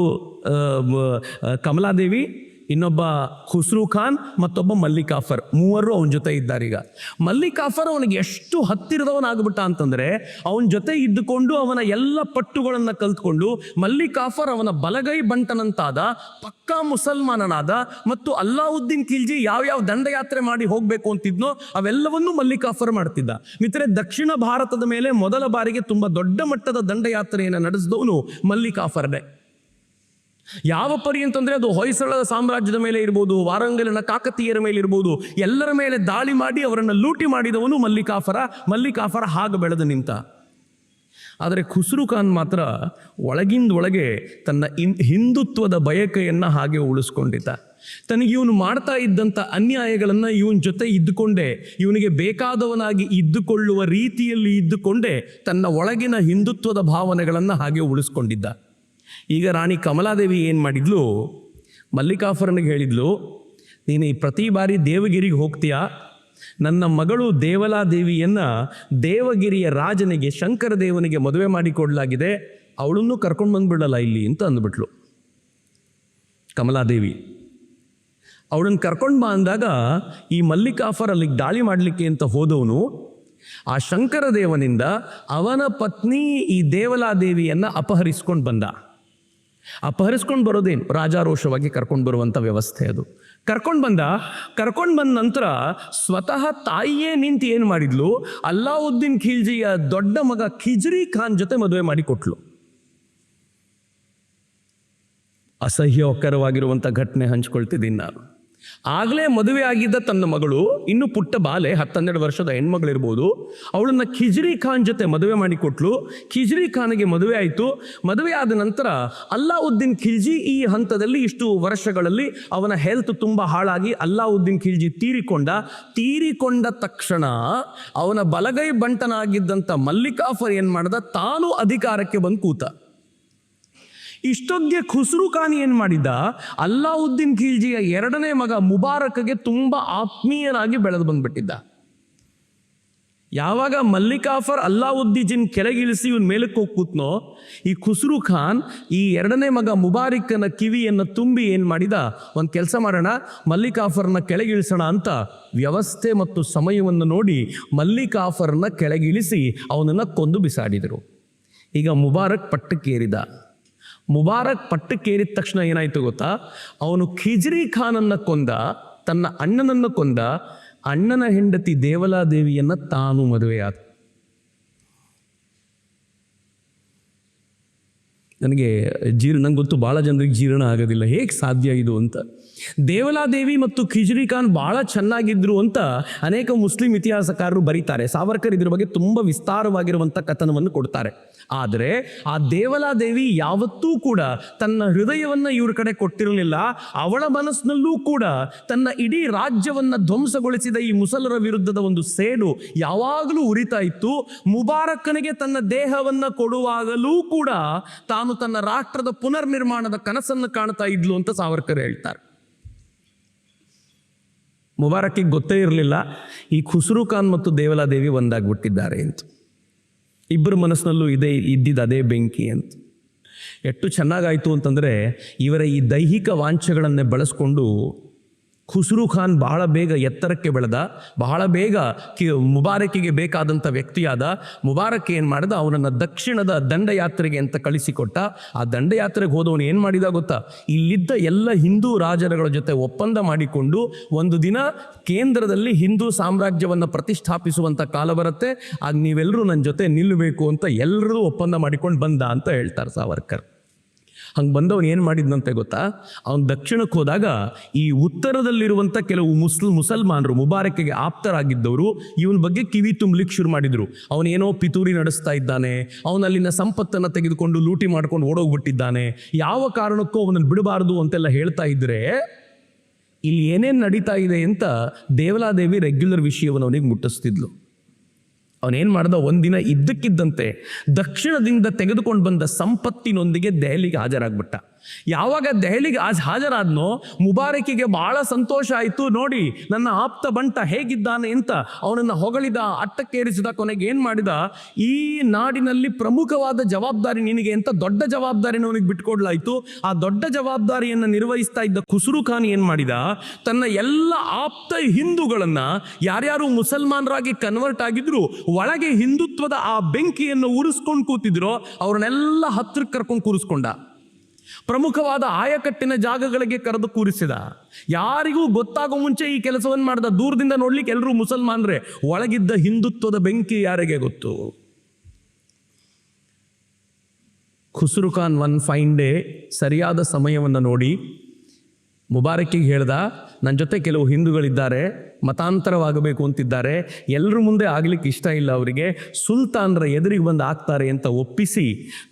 ಕಮಲಾದೇವಿ, ಇನ್ನೊಬ್ಬ ಖುಸ್ರು ಖಾನ್, ಮತ್ತೊಬ್ಬ ಮಲ್ಲಿಕಾಫರ್, ಮೂವರು ಅವನ ಜೊತೆ ಇದ್ದಾರೀಗ. ಮಲ್ಲಿಕಾಫರ್ ಅವನಿಗೆ ಎಷ್ಟು ಹತ್ತಿರದವನಾಗ್ಬಿಟ್ಟ ಅಂತಂದ್ರೆ ಅವನ ಜೊತೆ ಇದ್ದುಕೊಂಡು ಅವನ ಎಲ್ಲ ಪಟ್ಟುಗಳನ್ನು ಕಲ್ತ್ಕೊಂಡು ಮಲ್ಲಿಕಾಫರ್ ಅವನ ಬಲಗೈ ಬಂಟನಂತಾದ, ಪಕ್ಕಾ ಮುಸಲ್ಮಾನನಾದ. ಮತ್ತು ಅಲ್ಲಾವುದ್ದೀನ್ ಖಿಲ್ಜಿ ಯಾವ್ಯಾವ ದಂಡಯಾತ್ರೆ ಮಾಡಿ ಹೋಗ್ಬೇಕು ಅಂತಿದ್ನೋ ಅವೆಲ್ಲವನ್ನೂ ಮಲ್ಲಿಕಾಫರ್ ಮಾಡ್ತಿದ್ದ. ಮಿತ್ರರೆ, ದಕ್ಷಿಣ ಭಾರತದ ಮೇಲೆ ಮೊದಲ ಬಾರಿಗೆ ತುಂಬಾ ದೊಡ್ಡ ಮಟ್ಟದ ದಂಡಯಾತ್ರೆಯನ್ನು ನಡೆಸಿದವನು ಮಲ್ಲಿಕಾಫರ್ನೇ. ಯಾವ ಪರಿ ಅಂತಂದ್ರೆ ಅದು ಹೊಯ್ಸಳದ ಸಾಮ್ರಾಜ್ಯದ ಮೇಲೆ ಇರ್ಬೋದು, ವಾರಂಗಲಿನ ಕಾಕತೀಯರ ಮೇಲೆ ಇರ್ಬೋದು, ಎಲ್ಲರ ಮೇಲೆ ದಾಳಿ ಮಾಡಿ ಅವರನ್ನು ಲೂಟಿ ಮಾಡಿದವನು ಮಲ್ಲಿಕಾಫರ ಹಾಗೆ ಬೆಳೆದು ನಿಂತ. ಆದರೆ ಖುಸ್ರು ಖಾನ್ ಮಾತ್ರ ಒಳಗಿಂದೊಳಗೆ ತನ್ನ ಹಿಂದುತ್ವದ ಬಯಕೆಯನ್ನು ಹಾಗೆ ಉಳಿಸ್ಕೊಂಡಿದ್ದ. ತನಗೆ ಇವನು ಮಾಡ್ತಾ ಇದ್ದಂಥ ಅನ್ಯಾಯಗಳನ್ನು ಇವನ ಜೊತೆ ಇದ್ದುಕೊಂಡೇ, ಇವನಿಗೆ ಬೇಕಾದವನಾಗಿ ಇದ್ದುಕೊಳ್ಳುವ ರೀತಿಯಲ್ಲಿ ಇದ್ದುಕೊಂಡೇ ತನ್ನ ಒಳಗಿನ ಹಿಂದುತ್ವದ ಭಾವನೆಗಳನ್ನು ಹಾಗೆ ಉಳಿಸ್ಕೊಂಡಿದ್ದ. ಈಗ ರಾಣಿ ಕಮಲಾದೇವಿ ಏನು ಮಾಡಿದ್ಲು, ಮಲ್ಲಿಕಾಫರನಿಗೆ ಹೇಳಿದ್ಲು, ನೀನು ಈ ಪ್ರತಿ ಬಾರಿ ದೇವಗಿರಿಗೆ ಹೋಗ್ತೀಯಾ, ನನ್ನ ಮಗಳು ದೇವಲಾದೇವಿಯನ್ನು ದೇವಗಿರಿಯ ರಾಜನಿಗೆ, ಶಂಕರ ದೇವನಿಗೆ ಮದುವೆ ಮಾಡಿಕೊಡ್ಲಾಗಿದೆ, ಅವಳನ್ನು ಕರ್ಕೊಂಡು ಬಂದ್ಬಿಡಲ್ಲ ಇಲ್ಲಿ ಅಂತ ಅಂದ್ಬಿಟ್ಲು ಕಮಲಾದೇವಿ. ಅವಳನ್ನು ಕರ್ಕೊಂಡು ಬಾ ಅಂದಾಗ ಈ ಮಲ್ಲಿಕಾಫರ್ ಅಲ್ಲಿಗೆ ದಾಳಿ ಮಾಡಲಿಕ್ಕೆ ಅಂತ ಹೋದವನು ಆ ಶಂಕರ ದೇವನಿಂದ ಅವನ ಪತ್ನಿ ಈ ದೇವಲಾದೇವಿಯನ್ನು ಅಪಹರಿಸ್ಕೊಂಡು ಬಂದ. ಅಪಹರಿಸ್ಕೊಂಡು ಬರೋದೇನು, ರಾಜಾರೋಷವಾಗಿ ಕರ್ಕೊಂಡು ಬರುವಂಥ ವ್ಯವಸ್ಥೆ ಅದು. ಕರ್ಕೊಂಡು ಬಂದ ನಂತರ ಸ್ವತಃ ತಾಯಿಯೇ ನಿಂತು ಏನು ಮಾಡಿದ್ಲು, ಅಲ್ಲಾವುದ್ದೀನ್ ಖಿಲ್ಜಿಯ ದೊಡ್ಡ ಮಗ ಖಿಜ್ರಿ ಖಾನ್ ಜೊತೆ ಮದುವೆ ಮಾಡಿ ಕೊಟ್ಲು. ಅಸಹ್ಯಕರವಾಗಿರುವಂಥ ಘಟನೆ ಹಂಚ್ಕೊಳ್ತಿದ್ದೀನಿ ನಾನು. ಆಗಲೇ ಮದುವೆ ಆಗಿದ್ದ ತನ್ನ ಮಗಳು, ಇನ್ನು ಪುಟ್ಟ ಬಾಲೆ 10-12 ವರ್ಷದ ಹೆಣ್ಮಗಳಿರ್ಬೋದು, ಅವಳನ್ನು ಖಿಜ್ರಿ ಖಾನ್ ಜೊತೆ ಮದುವೆ ಮಾಡಿಕೊಟ್ಲು. ಖಿಜ್ರಿ ಖಾನ್ಗೆ ಮದುವೆ ಆಯಿತು. ಮದುವೆ ಆದ ನಂತರ ಅಲ್ಲಾವುದ್ದೀನ್ ಖಿಲ್ಜಿ ಈ ಹಂತದಲ್ಲಿ ಇಷ್ಟು ವರ್ಷಗಳಲ್ಲಿ ಅವನ ಹೆಲ್ತ್ ತುಂಬ ಹಾಳಾಗಿ ಅಲ್ಲಾವುದ್ದೀನ್ ಖಿಲ್ಜಿ ತೀರಿಕೊಂಡ ತಕ್ಷಣ ಅವನ ಬಲಗೈ ಬಂಟನಾಗಿದ್ದಂಥ ಮಲ್ಲಿಕಾಫರ್ ಏನು ಮಾಡ್ದ, ತಾನು ಅಧಿಕಾರಕ್ಕೆ ಬಂದು ಕೂತ. ಇಷ್ಟೊಗ್ಗೆ ಖುಸ್ರು ಖಾನ್ ಏನು ಮಾಡಿದ್ದ, ಅಲ್ಲಾವುದ್ದೀನ್ ಖಿಲ್ಜಿಯ 2ನೇ ಮಗ ಮುಬಾರಕ್ಗೆ ತುಂಬ ಆತ್ಮೀಯನಾಗಿ ಬೆಳೆದು ಬಂದ್ಬಿಟ್ಟಿದ್ದ. ಯಾವಾಗ ಮಲ್ಲಿಕಾಫರ್ ಅಲ್ಲಾವುದ್ದೀನ್ ಕೆಳಗಿಳಿಸಿ ಇವನ್ ಮೇಲಕ್ಕೆ ಹೋಗಿ ಕೂತ್ನೋ, ಈ ಖುಸ್ರು ಖಾನ್ ಈ 2ನೇ ಮಗ ಮುಬಾರಕ್ಕನ ಕಿವಿಯನ್ನು ತುಂಬಿ ಏನು ಮಾಡಿದ, ಒಂದು ಕೆಲಸ ಮಾಡೋಣ, ಮಲ್ಲಿಕಾಫರ್ನ ಕೆಳಗಿಳಿಸೋಣ ಅಂತ ವ್ಯವಸ್ಥೆ ಮತ್ತು ಸಮಯವನ್ನು ನೋಡಿ ಮಲ್ಲಿಕಾಫರ್ನ ಕೆಳಗಿಳಿಸಿ ಅವನನ್ನು ಕೊಂದು ಬಿಸಾಡಿದರು. ಈಗ ಮುಬಾರಕ್ ಪಟ್ಟಕ್ಕೇರಿದ. ಪಟ್ಟಕ್ಕೇರಿದ ತಕ್ಷಣ ಏನಾಯ್ತು ಗೊತ್ತಾ, ಅವನು ಖಿಜ್ರಿ ಖಾನನ್ನು ಕೊಂದ, ತನ್ನ ಅಣ್ಣನನ್ನು ಕೊಂದ, ಅಣ್ಣನ ಹೆಂಡತಿ ದೇವಲಾದೇವಿಯನ್ನು ತಾನು ಮದುವೆಯಾದ. ನನಗೆ ನಂಗೆ ಗೊತ್ತು ಭಾಳ ಜನರಿಗೆ ಜೀರ್ಣ ಆಗೋದಿಲ್ಲ, ಹೇಗೆ ಸಾಧ್ಯ ಇದು ಅಂತ. ದೇವಲಾದೇವಿ ಮತ್ತು ಖಿಜ್ರಿ ಖಾನ್ ಭಾಳ ಚೆನ್ನಾಗಿದ್ರು ಅಂತ ಅನೇಕ ಮುಸ್ಲಿಂ ಇತಿಹಾಸಕಾರರು ಬರೀತಾರೆ. ಸಾವರ್ಕರ್ ಇದ್ರ ಬಗ್ಗೆ ತುಂಬ ವಿಸ್ತಾರವಾಗಿರುವಂಥ ಕಥನವನ್ನು ಕೊಡ್ತಾರೆ. ಆದರೆ ಆ ದೇವಲಾದೇವಿ ಯಾವತ್ತೂ ಕೂಡ ತನ್ನ ಹೃದಯವನ್ನು ಇವ್ರ ಕಡೆ ಕೊಟ್ಟಿರಲಿಲ್ಲ. ಅವಳ ಮನಸ್ಸಿನಲ್ಲೂ ಕೂಡ ತನ್ನ ಇಡೀ ರಾಜ್ಯವನ್ನು ಧ್ವಂಸಗೊಳಿಸಿದ ಈ ಮುಸಲರ ವಿರುದ್ಧದ ಒಂದು ಸೇಡು ಯಾವಾಗಲೂ ಉರಿತಾ ಇತ್ತು. ಮುಬಾರಕ್ಕನಿಗೆ ತನ್ನ ದೇಹವನ್ನು ಕೊಡುವಾಗಲೂ ಕೂಡ ತಾನು ತನ್ನ ರಾಷ್ಟ್ರದ ಪುನರ್ನಿರ್ಮಾಣದ ಕನಸನ್ನು ಕಾಣ್ತಾ ಇದ್ಲು ಅಂತ ಸಾವರ್ಕರ್ ಹೇಳ್ತಾರೆ. ಮುಬಾರಕ್ಕಿಗೆ ಗೊತ್ತೇ ಇರಲಿಲ್ಲ ಈ ಖುಸ್ರು ಖಾನ್ ಮತ್ತು ದೇವಲಾದೇವಿ ಒಂದಾಗ್ಬಿಟ್ಟಿದ್ದಾರೆ ಅಂತ. ಇಬ್ಬರ ಮನಸ್ಸಿನಲ್ಲೂ ಇದ್ದಿದ್ದು ಅದೇ ಬೆಂಕಿ ಅಂತ. ಎಷ್ಟು ಚೆನ್ನಾಗಾಯಿತು ಅಂತಂದರೆ, ಇವರ ಈ ದೈಹಿಕ ವಾಂಛೆಗಳನ್ನೇ ಬಳಸ್ಕೊಂಡು ಖುಸ್ರು ಖಾನ್ ಬಹಳ ಬೇಗ ಎತ್ತರಕ್ಕೆ ಬೆಳೆದ, ಬಹಳ ಬೇಗ ಮುಬಾರಕ್ಕಿಗೆ ಬೇಕಾದಂಥ ವ್ಯಕ್ತಿಯಾದ. ಮುಬಾರಕ್ ಏನು ಮಾಡಿದ, ಅವನನ್ನು ದಕ್ಷಿಣದ ದಂಡಯಾತ್ರೆಗೆ ಅಂತ ಕಳಿಸಿಕೊಟ್ಟ. ಆ ದಂಡಯಾತ್ರೆಗೆ ಹೋದವನು ಏನು ಮಾಡಿದ ಗೊತ್ತಾ, ಇಲ್ಲಿದ್ದ ಎಲ್ಲ ಹಿಂದೂ ರಾಜರುಗಳ ಜೊತೆ ಒಪ್ಪಂದ ಮಾಡಿಕೊಂಡು ಒಂದು ದಿನ ಕೇಂದ್ರದಲ್ಲಿ ಹಿಂದೂ ಸಾಮ್ರಾಜ್ಯವನ್ನು ಪ್ರತಿಷ್ಠಾಪಿಸುವಂಥ ಕಾಲ ಬರುತ್ತೆ, ಆಗ ನೀವೆಲ್ಲರೂ ನನ್ನ ಜೊತೆ ನಿಲ್ಲಬೇಕು ಅಂತ ಎಲ್ಲರೂ ಒಪ್ಪಂದ ಮಾಡಿಕೊಂಡು ಬಂದ ಅಂತ ಹೇಳ್ತಾರೆ ಸಾವರ್ಕರ್. ಹಂಗೆ ಬಂದವನು ಏನು ಮಾಡಿದ್ನಂತೆ ಗೊತ್ತಾ, ಅವನು ದಕ್ಷಿಣಕ್ಕೆ ಹೋದಾಗ ಈ ಉತ್ತರದಲ್ಲಿರುವಂಥ ಕೆಲವು ಮುಸಲ್ಮಾನರು ಮುಬಾರಕ್ಕಿಗೆ ಆಪ್ತರಾಗಿದ್ದವರು ಇವನ ಬಗ್ಗೆ ಕಿವಿ ತುಂಬಲಿಕ್ಕೆ ಶುರು ಮಾಡಿದರು. ಅವನೇನೋ ಪಿತೂರಿ ನಡೆಸ್ತಾ ಇದ್ದಾನೆ, ಅವನಲ್ಲಿನ ಸಂಪತ್ತನ್ನು ತೆಗೆದುಕೊಂಡು ಲೂಟಿ ಮಾಡ್ಕೊಂಡು ಓಡೋಗ್ಬಿಟ್ಟಿದ್ದಾನೆ, ಯಾವ ಕಾರಣಕ್ಕೂ ಅವನನ್ನು ಬಿಡಬಾರ್ದು ಅಂತೆಲ್ಲ ಹೇಳ್ತಾ ಇದ್ದರೆ, ಇಲ್ಲಿ ಏನೇನು ನಡೀತಾ ಇದೆ ಅಂತ ದೇವಲಾದೇವಿ ರೆಗ್ಯುಲರ್ ವಿಷಯವನ್ನು ಅವನಿಗೆ ಮುಟ್ಟಿಸ್ತಿದ್ಲು. ಅವನೇನು ಮಾಡ್ದ, ಒಂದಿನ ಇದ್ದಕ್ಕಿದ್ದಂತೆ ದಕ್ಷಿಣದಿಂದ ತೆಗೆದುಕೊಂಡು ಬಂದ ಸಂಪತ್ತಿನೊಂದಿಗೆ ದೆಹಲಿಗೆ ಹಾಜರಾಗ್ಬಿಟ್ಟ. ಯಾವಾಗ ದೆಹಲಿಗೆ ಹಾಜರಾದ್ನೋ ಮುಬಾರಕಿಗೆ ಬಹಳ ಸಂತೋಷ ಆಯಿತು. ನೋಡಿ ನನ್ನ ಆಪ್ತ ಬಂಟ ಹೇಗಿದ್ದಾನೆ ಅಂತ ಅವನನ್ನು ಹೊಗಳಿದ, ಅಟ್ಟಕ್ಕೇರಿಸಿದ. ಕೊನೆಗೆ ಏನು ಮಾಡಿದ, ಈ ನಾಡಿನಲ್ಲಿ ಪ್ರಮುಖವಾದ ಜವಾಬ್ದಾರಿ ನಿನಗೆ ಅಂತ ದೊಡ್ಡ ಜವಾಬ್ದಾರಿನ ಅವನಿಗೆ ಬಿಟ್ಕೊಡ್ಲಾಯಿತು. ಆ ದೊಡ್ಡ ಜವಾಬ್ದಾರಿಯನ್ನು ನಿರ್ವಹಿಸ್ತಾ ಇದ್ದ ಖುಸ್ರು ಖಾನ್ ಏನು ಮಾಡಿದ, ತನ್ನ ಎಲ್ಲ ಆಪ್ತ ಹಿಂದೂಗಳನ್ನ, ಯಾರ್ಯಾರು ಮುಸಲ್ಮಾನರಾಗಿ ಕನ್ವರ್ಟ್ ಆಗಿದ್ರು, ಒಳಗೆ ಹಿಂದುತ್ವದ ಆ ಬೆಂಕಿಯನ್ನು ಉರಿಸ್ಕೊಂಡು ಕೂತಿದ್ರು, ಅವ್ರನ್ನೆಲ್ಲ ಹತ್ತಿರಕ್ಕೆ ಕರ್ಕೊಂಡು ಕೂರಿಸ್ಕೊಂಡ. ಪ್ರಮುಖವಾದ ಆಯಕಟ್ಟಿನ ಜಾಗಗಳಿಗೆ ಕರೆದು ಕೂರಿಸಿದ. ಯಾರಿಗೂ ಗೊತ್ತಾಗೋ ಮುಂಚೆ ಈ ಕೆಲಸವನ್ನು ಮಾಡಿದ. ದೂರದಿಂದ ನೋಡ್ಲಿಕ್ಕೆ ಎಲ್ಲರೂ ಮುಸಲ್ಮಾನರೇ, ಒಳಗಿದ್ದ ಹಿಂದುತ್ವದ ಬೆಂಕಿ ಯಾರಿಗೆ ಗೊತ್ತು. Khusrau Khan one fine day ಸರಿಯಾದ ಸಮಯವನ್ನು ನೋಡಿ ಮುಬಾರಕಿಗೆ ಹೇಳ್ದ, ನನ್ನ ಜೊತೆ ಕೆಲವು ಹಿಂದೂಗಳಿದ್ದಾರೆ, ಮತಾಂತರವಾಗಬೇಕು ಅಂತಿದ್ದಾರೆ, ಎಲ್ಲರ ಮುಂದೆ ಆಗಲಿಕ್ಕೆ ಇಷ್ಟ ಇಲ್ಲ ಅವರಿಗೆ, ಸುಲ್ತಾನರ ಎದುರಿಗೆ ಬಂದು ಆಗ್ತಾರೆ ಅಂತ ಒಪ್ಪಿಸಿ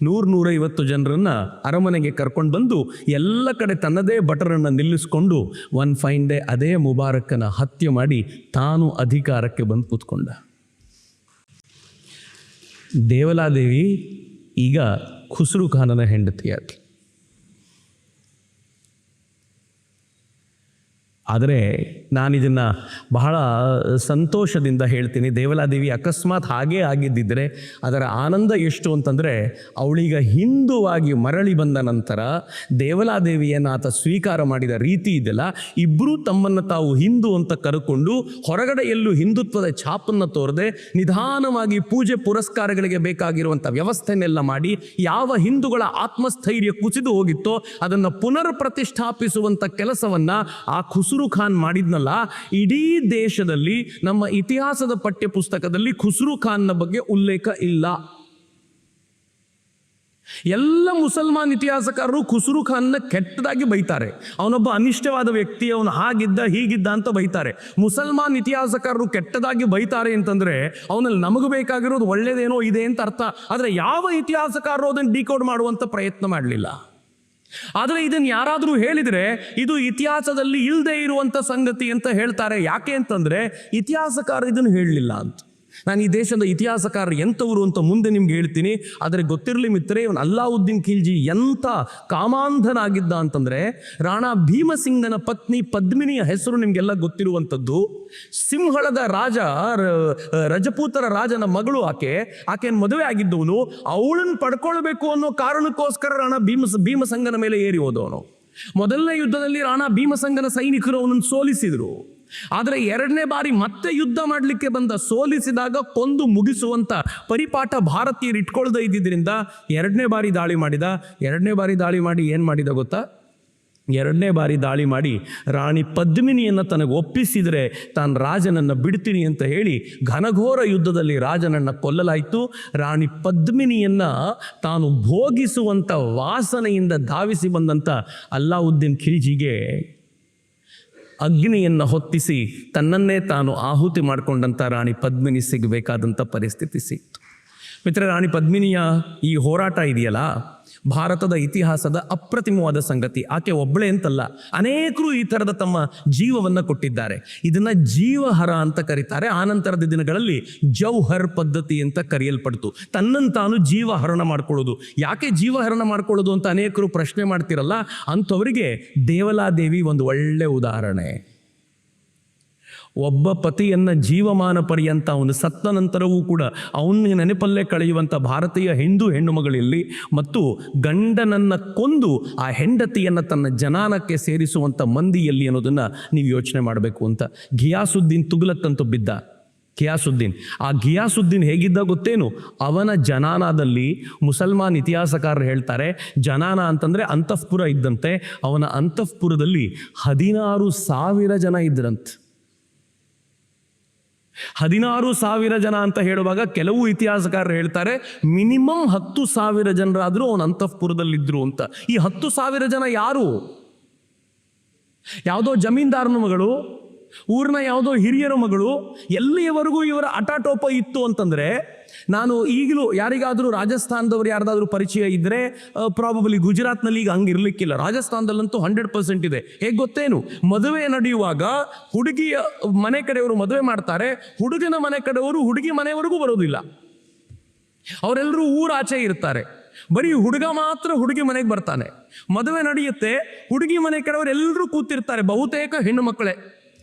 100-150 ಜನರನ್ನು ಅರಮನೆಗೆ ಕರ್ಕೊಂಡು ಬಂದು ಎಲ್ಲ ಕಡೆ ತನ್ನದೇ ಭಟರನ್ನು ನಿಲ್ಲಿಸ್ಕೊಂಡು ಒನ್ ಫೈನ್ ಡೇ ಅದೇ ಮುಬಾರಕನ ಹತ್ಯೆ ಮಾಡಿ ತಾನು ಅಧಿಕಾರಕ್ಕೆ ಬಂದು ಕೂತ್ಕೊಂಡ. ದೇವಲಾದೇವಿ ಈಗ ಖುಸ್ರು ಖಾನನ ಹೆಂಡತಿಯಾಗಿ. ಆದರೆ ನಾನಿದನ್ನು ಬಹಳ ಸಂತೋಷದಿಂದ ಹೇಳ್ತೀನಿ. ದೇವಲಾದೇವಿ ಅಕಸ್ಮಾತ್ ಹಾಗೇ ಆಗಿದ್ದಿದ್ರೆ ಅದರ ಆನಂದ ಎಷ್ಟು ಅಂತಂದರೆ, ಅವಳೀಗ ಹಿಂದುವಾಗಿ ಮರಳಿ ಬಂದ ನಂತರ ದೇವಲಾದೇವಿಯನ್ನು ಆತ ಸ್ವೀಕಾರ ಮಾಡಿದ ರೀತಿ ಇದೆಯಲ್ಲ, ಇಬ್ಬರೂ ತಮ್ಮನ್ನು ತಾವು ಹಿಂದೂ ಅಂತ ಕರೆಕೊಂಡು ಹೊರಗಡೆ ಎಲ್ಲೂ ಹಿಂದುತ್ವದ ಛಾಪನ್ನು ತೋರದೆ ನಿಧಾನವಾಗಿ ಪೂಜೆ ಪುರಸ್ಕಾರಗಳಿಗೆ ಬೇಕಾಗಿರುವಂಥ ವ್ಯವಸ್ಥೆನೆಲ್ಲ ಮಾಡಿ, ಯಾವ ಹಿಂದೂಗಳ ಆತ್ಮಸ್ಥೈರ್ಯ ಕುಸಿದು ಹೋಗಿತ್ತೋ ಅದನ್ನು ಪುನರ್ ಪ್ರತಿಷ್ಠಾಪಿಸುವಂಥ ಕೆಲಸವನ್ನು ಆ ಖುಸ್ರು ಖಾನ್ ಮಾಡಿದ್ನಲ್ಲ. ಇಡೀ ದೇಶದಲ್ಲಿ ನಮ್ಮ ಇತಿಹಾಸದ ಪಠ್ಯ ಪುಸ್ತಕದಲ್ಲಿ ಖುಸ್ರು ಖಾನ್ನ ಬಗ್ಗೆ ಉಲ್ಲೇಖ ಇಲ್ಲ. ಎಲ್ಲ ಮುಸಲ್ಮಾನ್ ಇತಿಹಾಸಕಾರರು ಖುಸ್ರು ಖಾನ್ನ ಕೆಟ್ಟದಾಗಿ ಬೈತಾರೆ. ಅವನೊಬ್ಬ ಅನಿಷ್ಟವಾದ ವ್ಯಕ್ತಿ, ಅವನು ಹಾಗಿದ್ದ ಹೀಗಿದ್ದ ಅಂತ ಬೈತಾರೆ. ಮುಸಲ್ಮಾನ್ ಇತಿಹಾಸಕಾರರು ಕೆಟ್ಟದಾಗಿ ಬೈತಾರೆ ಅಂತಂದ್ರೆ ಅವನಲ್ಲಿ ನಮಗೆ ಬೇಕಾಗಿರೋದು ಒಳ್ಳೇದೇನೋ ಇದೆ ಅಂತ ಅರ್ಥ. ಆದರೆ ಯಾವ ಇತಿಹಾಸಕಾರರು ಅದನ್ನು ಡಿಕೋಡ್ ಮಾಡುವಂಥ ಪ್ರಯತ್ನ ಮಾಡಲಿಲ್ಲ. ಆದರೆ ಇದನ್ನು ಯಾರಾದರೂ ಹೇಳಿದರೆ ಇದು ಇತಿಹಾಸದಲ್ಲಿ ಇಲ್ಲದೆ ಇರುವಂಥ ಸಂಗತಿ ಅಂತ ಹೇಳ್ತಾರೆ. ಯಾಕೆ ಅಂತಂದರೆ ಇತಿಹಾಸಕಾರ ಇದನ್ನು ಹೇಳಲಿಲ್ಲ ಅಂತ. ನಾನು ಈ ದೇಶದ ಇತಿಹಾಸಕಾರರು ಎಂಥವರು ಅಂತ ಮುಂದೆ ನಿಮ್ಗೆ ಹೇಳ್ತೀನಿ. ಆದರೆ ಗೊತ್ತಿರಲಿ ಮಿತ್ರರೆ, ಇವನು ಅಲ್ಲಾವುದ್ದೀನ್ ಖಿಲ್ಜಿ ಎಂಥ ಕಾಮಾಂಧನಾಗಿದ್ದ ಅಂತಂದರೆ, ರಾಣಾ ಭೀಮಸಿಂಗನ ಪತ್ನಿ ಪದ್ಮಿನಿಯ ಹೆಸರು ನಿಮಗೆಲ್ಲ ಗೊತ್ತಿರುವಂಥದ್ದು. ಸಿಂಹಳದ ರಾಜ, ರಜಪೂತರ ರಾಜನ ಮಗಳು ಆಕೆಯನ್ನು ಮದುವೆ ಆಗಿದ್ದವನು. ಅವಳನ್ನು ಪಡ್ಕೊಳ್ಬೇಕು ಅನ್ನೋ ಕಾರಣಕ್ಕೋಸ್ಕರ ರಾಣಾ ಭೀಮಸಂಗನ ಮೇಲೆ ಏರಿ ಹೋದವನು. ಮೊದಲನೇ ಯುದ್ಧದಲ್ಲಿ ರಾಣಾ ಭೀಮಸಂಗನ ಸೈನಿಕರು ಅವನನ್ನು ಸೋಲಿಸಿದರು. ಆದರೆ ಎರಡನೇ ಬಾರಿ ಮತ್ತೆ ಯುದ್ಧ ಮಾಡಲಿಕ್ಕೆ ಬಂದ, ಸೋಲಿಸಿದಾಗ ಕೊಂದು ಮುಗಿಸುವಂಥ ಪರಿಪಾಠ ಭಾರತೀಯರು ಇಟ್ಕೊಳ್ದೇ ಇದ್ದಿದ್ದರಿಂದ ಎರಡನೇ ಬಾರಿ ದಾಳಿ ಮಾಡಿದ. ಎರಡನೇ ಬಾರಿ ದಾಳಿ ಮಾಡಿ ಏನು ಮಾಡಿದ ಗೊತ್ತಾ? ಎರಡನೇ ಬಾರಿ ದಾಳಿ ಮಾಡಿ ರಾಣಿ ಪದ್ಮಿನಿಯನ್ನು ತನಗೆ ಒಪ್ಪಿಸಿದರೆ ತಾನು ರಾಜನನ್ನು ಬಿಡ್ತೀನಿ ಅಂತ ಹೇಳಿ ಘನಘೋರ ಯುದ್ಧದಲ್ಲಿ ರಾಜನನ್ನು ಕೊಲ್ಲಲಾಯಿತು. ರಾಣಿ ಪದ್ಮಿನಿಯನ್ನು ತಾನು ಭೋಗಿಸುವಂಥ ವಾಸನೆಯಿಂದ ಧಾವಿಸಿ ಬಂದಂಥ ಅಲ್ಲಾವುದ್ದೀನ್ ಖಿಲ್ಜಿಗೆ ಅಗ್ನಿಯನ್ನು ಹೊತ್ತಿಸಿ ತನ್ನನ್ನೇ ತಾನು ಆಹುತಿ ಮಾಡಿಕೊಂಡಂಥ ರಾಣಿ ಪದ್ಮಿನಿ ಸಿಗಬೇಕಾದಂಥ ಪರಿಸ್ಥಿತಿ ಸಿಕ್ತು. ಮಿತ್ರ, ರಾಣಿ ಪದ್ಮಿನಿಯ ಈ ಹೋರಾಟ ಇದೆಯಲ್ಲ, ಭಾರತದ ಇತಿಹಾಸದ ಅಪ್ರತಿಮವಾದ ಸಂಗತಿ. ಆಕೆ ಒಬ್ಬಳೇ ಅಂತಲ್ಲ, ಅನೇಕರು ಈ ಥರದ ತಮ್ಮ ಜೀವವನ್ನು ಕೊಟ್ಟಿದ್ದಾರೆ. ಇದನ್ನು ಜೀವಹರ ಅಂತ ಕರೀತಾರೆ. ಆನಂತರದ ದಿನಗಳಲ್ಲಿ ಜೌಹರ್ ಪದ್ಧತಿ ಅಂತ ಕರೆಯಲ್ಪಡ್ತು. ತನ್ನನ್ನು ತಾನು ಜೀವಹರಣ ಮಾಡ್ಕೊಳ್ಳೋದು. ಯಾಕೆ ಜೀವಹರಣ ಮಾಡ್ಕೊಳ್ಳೋದು ಅಂತ ಅನೇಕರು ಪ್ರಶ್ನೆ ಮಾಡ್ತಿರಲ್ಲ, ಅಂಥವರಿಗೆ ದೇವಲಾದೇವಿ ಒಂದು ಒಳ್ಳೆ ಉದಾಹರಣೆ. ಒಬ್ಬ ಪತಿಯನ್ನು ಜೀವಮಾನ ಪರ್ಯಂತ ಅವನು ಸತ್ತ ನಂತರವೂ ಕೂಡ ಅವನ ನೆನಪಲ್ಲೇ ಕಳೆಯುವಂಥ ಭಾರತೀಯ ಹಿಂದೂ ಹೆಣ್ಣು ಮಗಳಲ್ಲಿ, ಮತ್ತು ಗಂಡನನ್ನು ಕೊಂದು ಆ ಹೆಂಡತಿಯನ್ನು ತನ್ನ ಜನಾನಕ್ಕೆ ಸೇರಿಸುವಂಥ ಮಂದಿಯಲ್ಲಿ ಅನ್ನೋದನ್ನು ನೀವು ಯೋಚನೆ ಮಾಡಬೇಕು ಅಂತ. ಘಿಯಾಸುದ್ದೀನ್ ತುಘಲಕ್ ಅಂತೂ ಬಿದ್ದ. ಆ ಘಿಯಾಸುದ್ದೀನ್ ಹೇಗಿದ್ದ ಗೊತ್ತೇನು? ಅವನ ಜನಾನದಲ್ಲಿ ಮುಸಲ್ಮಾನ್ ಇತಿಹಾಸಕಾರರು ಹೇಳ್ತಾರೆ, ಜನಾನ ಅಂತಂದರೆ ಅಂತಃಪುರ ಇದ್ದಂತೆ. ಅವನ ಅಂತಃಪುರದಲ್ಲಿ 16,000 ಜನ ಇದ್ರಂತೆ. 16,000 ಜನ ಅಂತ ಹೇಳುವಾಗ ಕೆಲವು ಇತಿಹಾಸಕಾರರು ಹೇಳ್ತಾರೆ ಮಿನಿಮಮ್ 10,000 ಜನರಾದರೂ ಅವನ ಅಂತಃಪುರದಲ್ಲಿದ್ದರು ಅಂತ. ಈ 10,000 ಜನ ಯಾರು? ಯಾವುದೋ ಜಮೀನ್ದಾರನ ಮಗಳು, ಊರಿನ ಯಾವುದೋ ಹಿರಿಯರ ಮಗಳು. ಎಲ್ಲಿಯವರೆಗೂ ಇವರ ಅಟಾಟೋಪ ಇತ್ತು ಅಂತಂದರೆ, ನಾನು ಈಗಲೂ ಯಾರಿಗಾದರೂ ರಾಜಸ್ಥಾನದವ್ರು ಯಾರ್ದಾದ್ರೂ ಪರಿಚಯ ಇದ್ದರೆ, ಪ್ರಾಬಬಲಿ ಗುಜರಾತ್ನಲ್ಲಿ ಈಗ ಹಂಗಿರ್ಲಿಕ್ಕಿಲ್ಲ, ರಾಜಸ್ಥಾನದಲ್ಲಂತೂ 100% ಇದೆ. ಹೇಗೆ ಗೊತ್ತೇನು? ಮದುವೆ ನಡೆಯುವಾಗ ಹುಡುಗಿಯ ಮನೆ ಕಡೆಯವರು ಮದುವೆ ಮಾಡ್ತಾರೆ, ಹುಡುಗನ ಮನೆ ಕಡೆಯವರು ಹುಡುಗಿ ಮನೆಯವರೆಗೂ ಬರೋದಿಲ್ಲ. ಅವರೆಲ್ಲರೂ ಊರಾಚೆ ಇರ್ತಾರೆ. ಬರೀ ಹುಡುಗ ಮಾತ್ರ ಹುಡುಗಿ ಮನೆಗೆ ಬರ್ತಾನೆ. ಮದುವೆ ನಡೆಯುತ್ತೆ, ಹುಡುಗಿ ಮನೆ ಕಡೆಯವರು ಎಲ್ಲರೂ ಕೂತಿರ್ತಾರೆ, ಬಹುತೇಕ ಹೆಣ್ಣು ಮಕ್ಕಳೇ.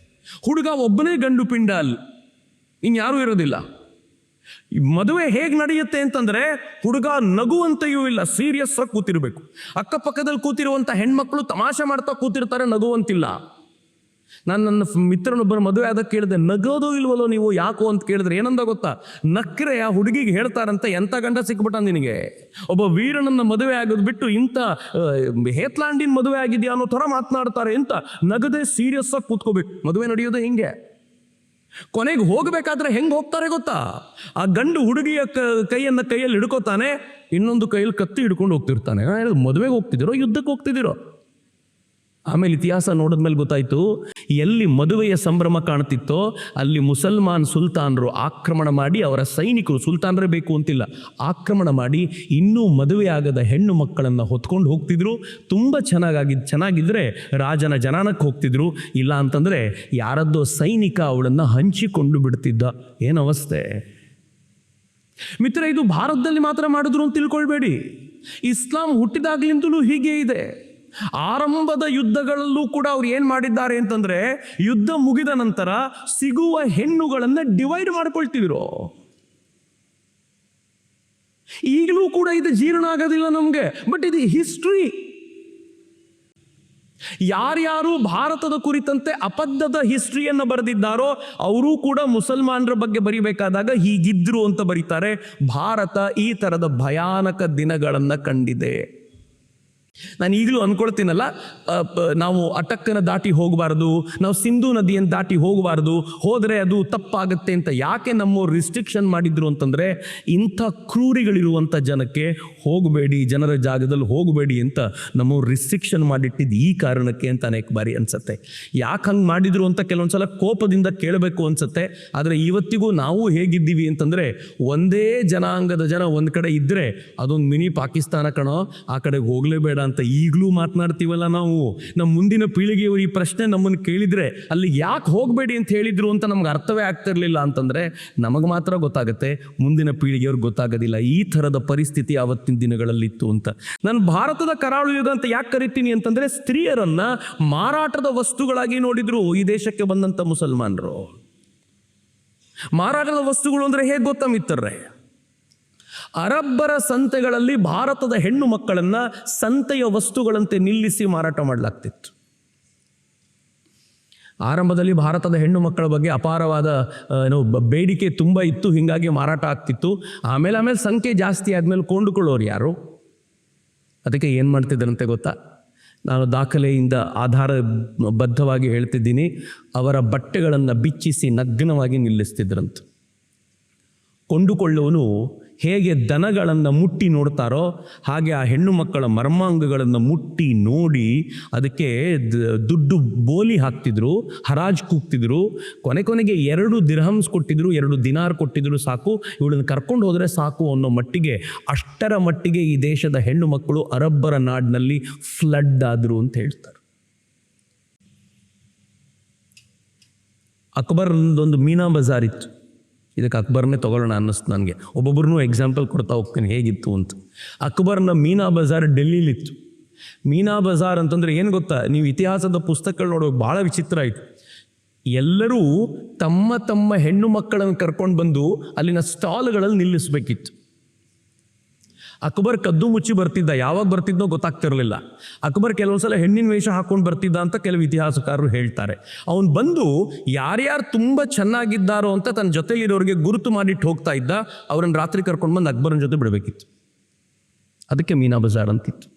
ಹುಡುಗ ಒಬ್ಬನೇ ಗಂಡು ಪಿಂಡ ಅಲ್ಲಿ, ಇನ್ಯಾರೂ ಇರೋದಿಲ್ಲ. ಮದುವೆ ಹೇಗೆ ನಡೆಯುತ್ತೆ ಅಂತಂದ್ರೆ ಹುಡುಗ ನಗುವಂತೆಯೂ ಇಲ್ಲ, ಸೀರಿಯಸ್ ಆಗಿ ಕೂತಿರ್ಬೇಕು. ಅಕ್ಕಪಕ್ಕದಲ್ಲಿ ಕೂತಿರುವಂತ ಹೆಣ್ಮಕ್ಳು ತಮಾಷೆ ಮಾಡ್ತಾ ಕೂತಿರ್ತಾರೆ, ನಗುವಂತಿಲ್ಲ. ನಾನು ನನ್ನ ಮಿತ್ರನೊಬ್ಬರ ಮದುವೆ ಆದಾಗ ಕೇಳಿದೆ, ನಗೋದು ಇಲ್ವಲ್ಲೋ ನೀವು ಯಾಕೋ ಅಂತ ಕೇಳಿದ್ರೆ ಏನಂದ ಗೊತ್ತಾ, ನಕ್ರೆ ಆ ಹುಡುಗಿಗೆ ಹೇಳ್ತಾರಂತೆ, ಎಂಥ ಗಂಡ ಸಿಕ್ಬಿಟ್ಟ ನಿನಗೆ, ಒಬ್ಬ ವೀರನನ್ನ ಮದುವೆ ಆಗೋದು ಬಿಟ್ಟು ಇಂಥ ಹೇತ್ಲಾಂಡಿನ ಮದುವೆ ಆಗಿದೆಯಾ ಅನ್ನೋ ಥರ ಮಾತನಾಡ್ತಾರೆ ಅಂತ ನಗದೆ ಸೀರಿಯಸ್ ಆಗಿ ಕೂತ್ಕೋಬೇಕು. ಮದುವೆ ನಡೆಯೋದು ಹಿಂಗೆ. ಕೊನೆಗೆ ಹೋಗ್ಬೇಕಾದ್ರೆ ಹೆಂಗೆ ಹೋಗ್ತಾರೆ ಗೊತ್ತಾ, ಆ ಗಂಡು ಹುಡುಗಿಯ ಕೈಯಲ್ಲಿ ಹಿಡ್ಕೋತಾನೆ, ಇನ್ನೊಂದು ಕೈಯಲ್ಲಿ ಕತ್ತಿ ಹಿಡ್ಕೊಂಡು ಹೋಗ್ತಿರ್ತಾನೆ. ಮದುವೆಗೆ ಹೋಗ್ತಿದ್ದೀರೋ ಯುದ್ಧಕ್ಕೆ ಹೋಗ್ತಿದ್ದೀರೋ? ಆಮೇಲೆ ಇತಿಹಾಸ ನೋಡಿದ್ಮೇಲೆ ಗೊತ್ತಾಯ್ತು, ಎಲ್ಲಿ ಮದುವೆಯ ಸಂಭ್ರಮ ಕಾಣ್ತಿತ್ತೋ ಅಲ್ಲಿ ಮುಸಲ್ಮಾನ್ ಸುಲ್ತಾನರು ಆಕ್ರಮಣ ಮಾಡಿ, ಅವರ ಸೈನಿಕರು, ಸುಲ್ತಾನರೇ ಬೇಕು ಅಂತಿಲ್ಲ, ಆಕ್ರಮಣ ಮಾಡಿ ಇನ್ನೂ ಮದುವೆ ಆಗದ ಹೆಣ್ಣು ಮಕ್ಕಳನ್ನು ಹೊತ್ಕೊಂಡು ಹೋಗ್ತಿದ್ರು. ತುಂಬ ಚೆನ್ನಾಗಿದ್ರೆ ರಾಜನ ಜನಾನಕ್ಕೆ ಹೋಗ್ತಿದ್ರು, ಇಲ್ಲ ಅಂತಂದರೆ ಯಾರದ್ದೋ ಸೈನಿಕ ಅವಳನ್ನು ಹಂಚಿಕೊಂಡು ಬಿಡ್ತಿದ್ದ. ಏನು ಅವಸ್ಥೆ ಮಿತ್ರ! ಇದು ಭಾರತದಲ್ಲಿ ಮಾತ್ರ ಮಾಡಿದ್ರು ಅಂತ ತಿಳ್ಕೊಳ್ಬೇಡಿ, ಇಸ್ಲಾಂ ಹುಟ್ಟಿದಾಗ್ಲಿಂದಲೂ ಹೀಗೆ ಇದೆ. ಆರಂಭದ ಯುದ್ಧಗಳಲ್ಲೂ ಕೂಡ ಅವ್ರು ಏನು ಮಾಡಿದ್ದಾರೆ ಅಂತಂದ್ರೆ, ಯುದ್ಧ ಮುಗಿದ ನಂತರ ಸಿಗುವ ಹೆಣ್ಣುಗಳನ್ನು ಡಿವೈಡ್ ಮಾಡ್ಕೊಳ್ತಿದ್ರು. ಈಗಲೂ ಕೂಡ ಇದು ಜೀರ್ಣ ಆಗೋದಿಲ್ಲ ನಮಗೆ, ಬಟ್ ಇದು ಹಿಸ್ಟ್ರಿ. ಯಾರ್ಯಾರು ಭಾರತದ ಕುರಿತಂತೆ ಅಬದ್ಧದ ಹಿಸ್ಟ್ರಿಯನ್ನು ಬರೆದಿದ್ದಾರೋ ಅವರೂ ಕೂಡ ಮುಸಲ್ಮಾನರ ಬಗ್ಗೆ ಬರಿಬೇಕಾದಾಗ ಹೀಗಿದ್ರು ಅಂತ ಬರೀತಾರೆ. ಭಾರತ ಈ ಥರದ ಭಯಾನಕ ದಿನಗಳನ್ನು ಕಂಡಿದೆ. ನಾನು ಈಗಲೂ ಅಂದ್ಕೊಳ್ತೀನಲ್ಲ, ನಾವು ಅಟಕ್ಕನ ದಾಟಿ ಹೋಗಬಾರ್ದು, ನಾವು ಸಿಂಧೂ ನದಿಯನ್ನು ದಾಟಿ ಹೋಗಬಾರ್ದು, ಹೋದರೆ ಅದು ತಪ್ಪಾಗುತ್ತೆ ಅಂತ. ಯಾಕೆ ನಮ್ಮವ್ರು ರಿಸ್ಟ್ರಿಕ್ಷನ್ ಮಾಡಿದ್ರು ಅಂತಂದರೆ, ಇಂಥ ಕ್ರೂರಿಗಳಿರುವಂಥ ಜನಕ್ಕೆ ಹೋಗಬೇಡಿ, ಜನರ ಜಾಗದಲ್ಲಿ ಹೋಗಬೇಡಿ ಅಂತ ನಮ್ಮವ್ರು ರಿಸ್ಟ್ರಿಕ್ಷನ್ ಮಾಡಿಟ್ಟಿದ್ದು ಈ ಕಾರಣಕ್ಕೆ ಅಂತ ಅನೇಕ ಬಾರಿ ಅನ್ಸುತ್ತೆ. ಯಾಕೆ ಹಂಗೆ ಮಾಡಿದ್ರು ಅಂತ ಕೆಲವೊಂದ್ಸಲ ಕೋಪದಿಂದ ಕೇಳಬೇಕು ಅನ್ಸುತ್ತೆ. ಆದರೆ ಇವತ್ತಿಗೂ ನಾವು ಹೇಗಿದ್ದೀವಿ ಅಂತಂದರೆ, ಒಂದೇ ಜನಾಂಗದ ಜನ ಒಂದು ಕಡೆ ಇದ್ದರೆ ಅದೊಂದು ಮಿನಿ ಪಾಕಿಸ್ತಾನ ಕಣೋ, ಆ ಕಡೆಗೆ ಹೋಗಲೇಬೇಡ ಅಂತ ಈಗಲೂ ಮಾತನಾಡ್ತೀವಲ್ಲ ನಾವು. ನಮ್ಮ ಮುಂದಿನ ಪೀಳಿಗೆಯವರು ಈ ಪ್ರಶ್ನೆ ನಮ್ಮನ್ನು ಕೇಳಿದರೆ ಅಲ್ಲಿ ಯಾಕೆ ಹೋಗಬೇಡಿ ಅಂತ ಹೇಳಿದ್ರು ಅಂತ ನಮ್ಗೆ ಅರ್ಥವೇ ಆಗ್ತಿರ್ಲಿಲ್ಲ ಅಂತಂದರೆ ನಮಗೆ ಮಾತ್ರ ಗೊತ್ತಾಗುತ್ತೆ, ಮುಂದಿನ ಪೀಳಿಗೆಯವ್ರಿಗೆ ಗೊತ್ತಾಗೋದಿಲ್ಲ. ಈ ಥರದ ಪರಿಸ್ಥಿತಿ ಆವತ್ತಿನ ದಿನಗಳಲ್ಲಿತ್ತು ಅಂತ. ನಾನು ಭಾರತದ ಕರಾಳು ಯುಗ ಅಂತ ಯಾಕೆ ಕರಿತೀನಿ ಅಂತಂದರೆ, ಸ್ತ್ರೀಯರನ್ನ ಮಾರಾಟದ ವಸ್ತುಗಳಾಗಿ ನೋಡಿದ್ರು ಈ ದೇಶಕ್ಕೆ ಬಂದಂಥ ಮುಸಲ್ಮಾನರು. ಮಾರಾಟದ ವಸ್ತುಗಳು ಅಂದರೆ ಹೇಗೆ ಗೊತ್ತಾ ಮಿತ್ರರೇ, ಅರಬ್ಬರ ಸಂತೆಗಳಲ್ಲಿ ಭಾರತದ ಹೆಣ್ಣು ಮಕ್ಕಳನ್ನ ಸಂತೆಯ ವಸ್ತುಗಳಂತೆ ನಿಲ್ಲಿಸಿ ಮಾರಾಟ ಮಾಡಲಾಗ್ತಿತ್ತು. ಆರಂಭದಲ್ಲಿ ಭಾರತದ ಹೆಣ್ಣು ಮಕ್ಕಳ ಬಗ್ಗೆ ಅಪಾರವಾದ ಬೇಡಿಕೆ ತುಂಬ ಇತ್ತು, ಹೀಗಾಗಿ ಮಾರಾಟ ಆಗ್ತಿತ್ತು. ಆಮೇಲೆ ಸಂಖ್ಯೆ ಜಾಸ್ತಿ ಆದಮೇಲೆ ಕೊಂಡುಕೊಳ್ಳೋರು ಯಾರು? ಅದಕ್ಕೆ ಏನು ಮಾಡ್ತಿದ್ದರಂತೆ ಗೊತ್ತಾ, ನಾನು ದಾಖಲೆಯಿಂದ ಆಧಾರಬದ್ಧವಾಗಿ ಹೇಳ್ತಿದ್ದೀನಿ, ಅವರ ಬಟ್ಟೆಗಳನ್ನು ಬಿಚ್ಚಿಸಿ ನಗ್ನವಾಗಿ ನಿಲ್ಲಿಸ್ತಿದ್ರಂತ. ಕೊಂಡುಕೊಳ್ಳೋನು ಹೇಗೆ ದನಗಳನ್ನು ಮುಟ್ಟಿ ನೋಡ್ತಾರೋ ಹಾಗೆ ಆ ಹೆಣ್ಣು ಮಕ್ಕಳ ಮರ್ಮಾಂಗಗಳನ್ನು ಮುಟ್ಟಿ ನೋಡಿ ಅದಕ್ಕೆ ದುಡ್ಡು ಬೋಲಿ ಹಾಕ್ತಿದ್ರು, ಹರಾಜ್ ಕೂಗ್ತಿದ್ರು. ಕೊನೆಗೆ 2 ದಿರ್ಹಮ್ಸ್ ಕೊಟ್ಟಿದ್ರು, 2 ದಿನಾರ್ ಕೊಟ್ಟಿದ್ರು, ಸಾಕು ಇವಳನ್ನು ಕರ್ಕೊಂಡು ಹೋದರೆ ಸಾಕು ಅನ್ನೋ ಮಟ್ಟಿಗೆ, ಅಷ್ಟರ ಮಟ್ಟಿಗೆ ಈ ದೇಶದ ಹೆಣ್ಣು ಮಕ್ಕಳು ಅರಬ್ಬರ ನಾಡಿನಲ್ಲಿ ಫ್ಲಡ್ ಆದರು ಅಂತ ಹೇಳ್ತಾರೆ. ಅಕ್ಬರ್ದೊಂದು ಮೀನಾ ಬಜಾರ್ ಇತ್ತು. ಇದಕ್ಕೆ ಅಕ್ಬರ್ನೇ ತಗೊಳ್ಳೋಣ ಅನ್ನಿಸ್ತು ನನಗೆ. ಒಬ್ಬೊಬ್ಬರನ್ನೂ ಎಕ್ಸಾಂಪಲ್ ಕೊಡ್ತಾ ಹೋಗ್ತೀನಿ ಹೇಗಿತ್ತು ಅಂತ. ಅಕ್ಬರ್ನ ಮೀನಾ ಬಜಾರ್ ಡೆಲ್ಲಿಲಿತ್ತು. ಮೀನಾ ಬಜಾರ್ ಅಂತಂದರೆ ಏನು ಗೊತ್ತಾ, ನೀವು ಇತಿಹಾಸದ ಪುಸ್ತಕಗಳು ನೋಡೋಕೆ ಭಾಳ ವಿಚಿತ್ರ ಆಯಿತು. ಎಲ್ಲರೂ ತಮ್ಮ ತಮ್ಮ ಹೆಣ್ಣು ಮಕ್ಕಳನ್ನು ಕರ್ಕೊಂಡು ಬಂದು ಅಲ್ಲಿನ ಸ್ಟಾಲ್ಗಳಲ್ಲಿ ನಿಲ್ಲಿಸಬೇಕಿತ್ತು. ಅಕ್ಬರ್ ಕದ್ದು ಮುಚ್ಚಿ ಬರ್ತಿದ್ದ, ಯಾವಾಗ ಬರ್ತಿದ್ನೋ ಗೊತ್ತಾಗ್ತಿರಲಿಲ್ಲ. ಅಕ್ಬರ್ ಕೆಲವೊಂದ್ಸಲ ಹೆಣ್ಣಿನ ವೇಷ ಹಾಕೊಂಡು ಬರ್ತಿದ್ದ ಅಂತ ಕೆಲವು ಇತಿಹಾಸಕಾರರು ಹೇಳ್ತಾರೆ. ಅವನು ಬಂದು ಯಾರ್ಯಾರು ತುಂಬ ಚೆನ್ನಾಗಿದ್ದಾರೋ ಅಂತ ತನ್ನ ಜೊತೆಲಿರೋರಿಗೆ ಗುರುತು ಮಾಡಿಟ್ಟು ಹೋಗ್ತಾ ಇದ್ದ, ಅವ್ರನ್ನ ರಾತ್ರಿ ಕರ್ಕೊಂಡು ಬಂದು ಅಕ್ಬರನ ಜೊತೆ ಬಿಡಬೇಕಿತ್ತು. ಅದಕ್ಕೆ ಮೀನಾ ಬಜಾರ್ ಅಂತಿತ್ತು.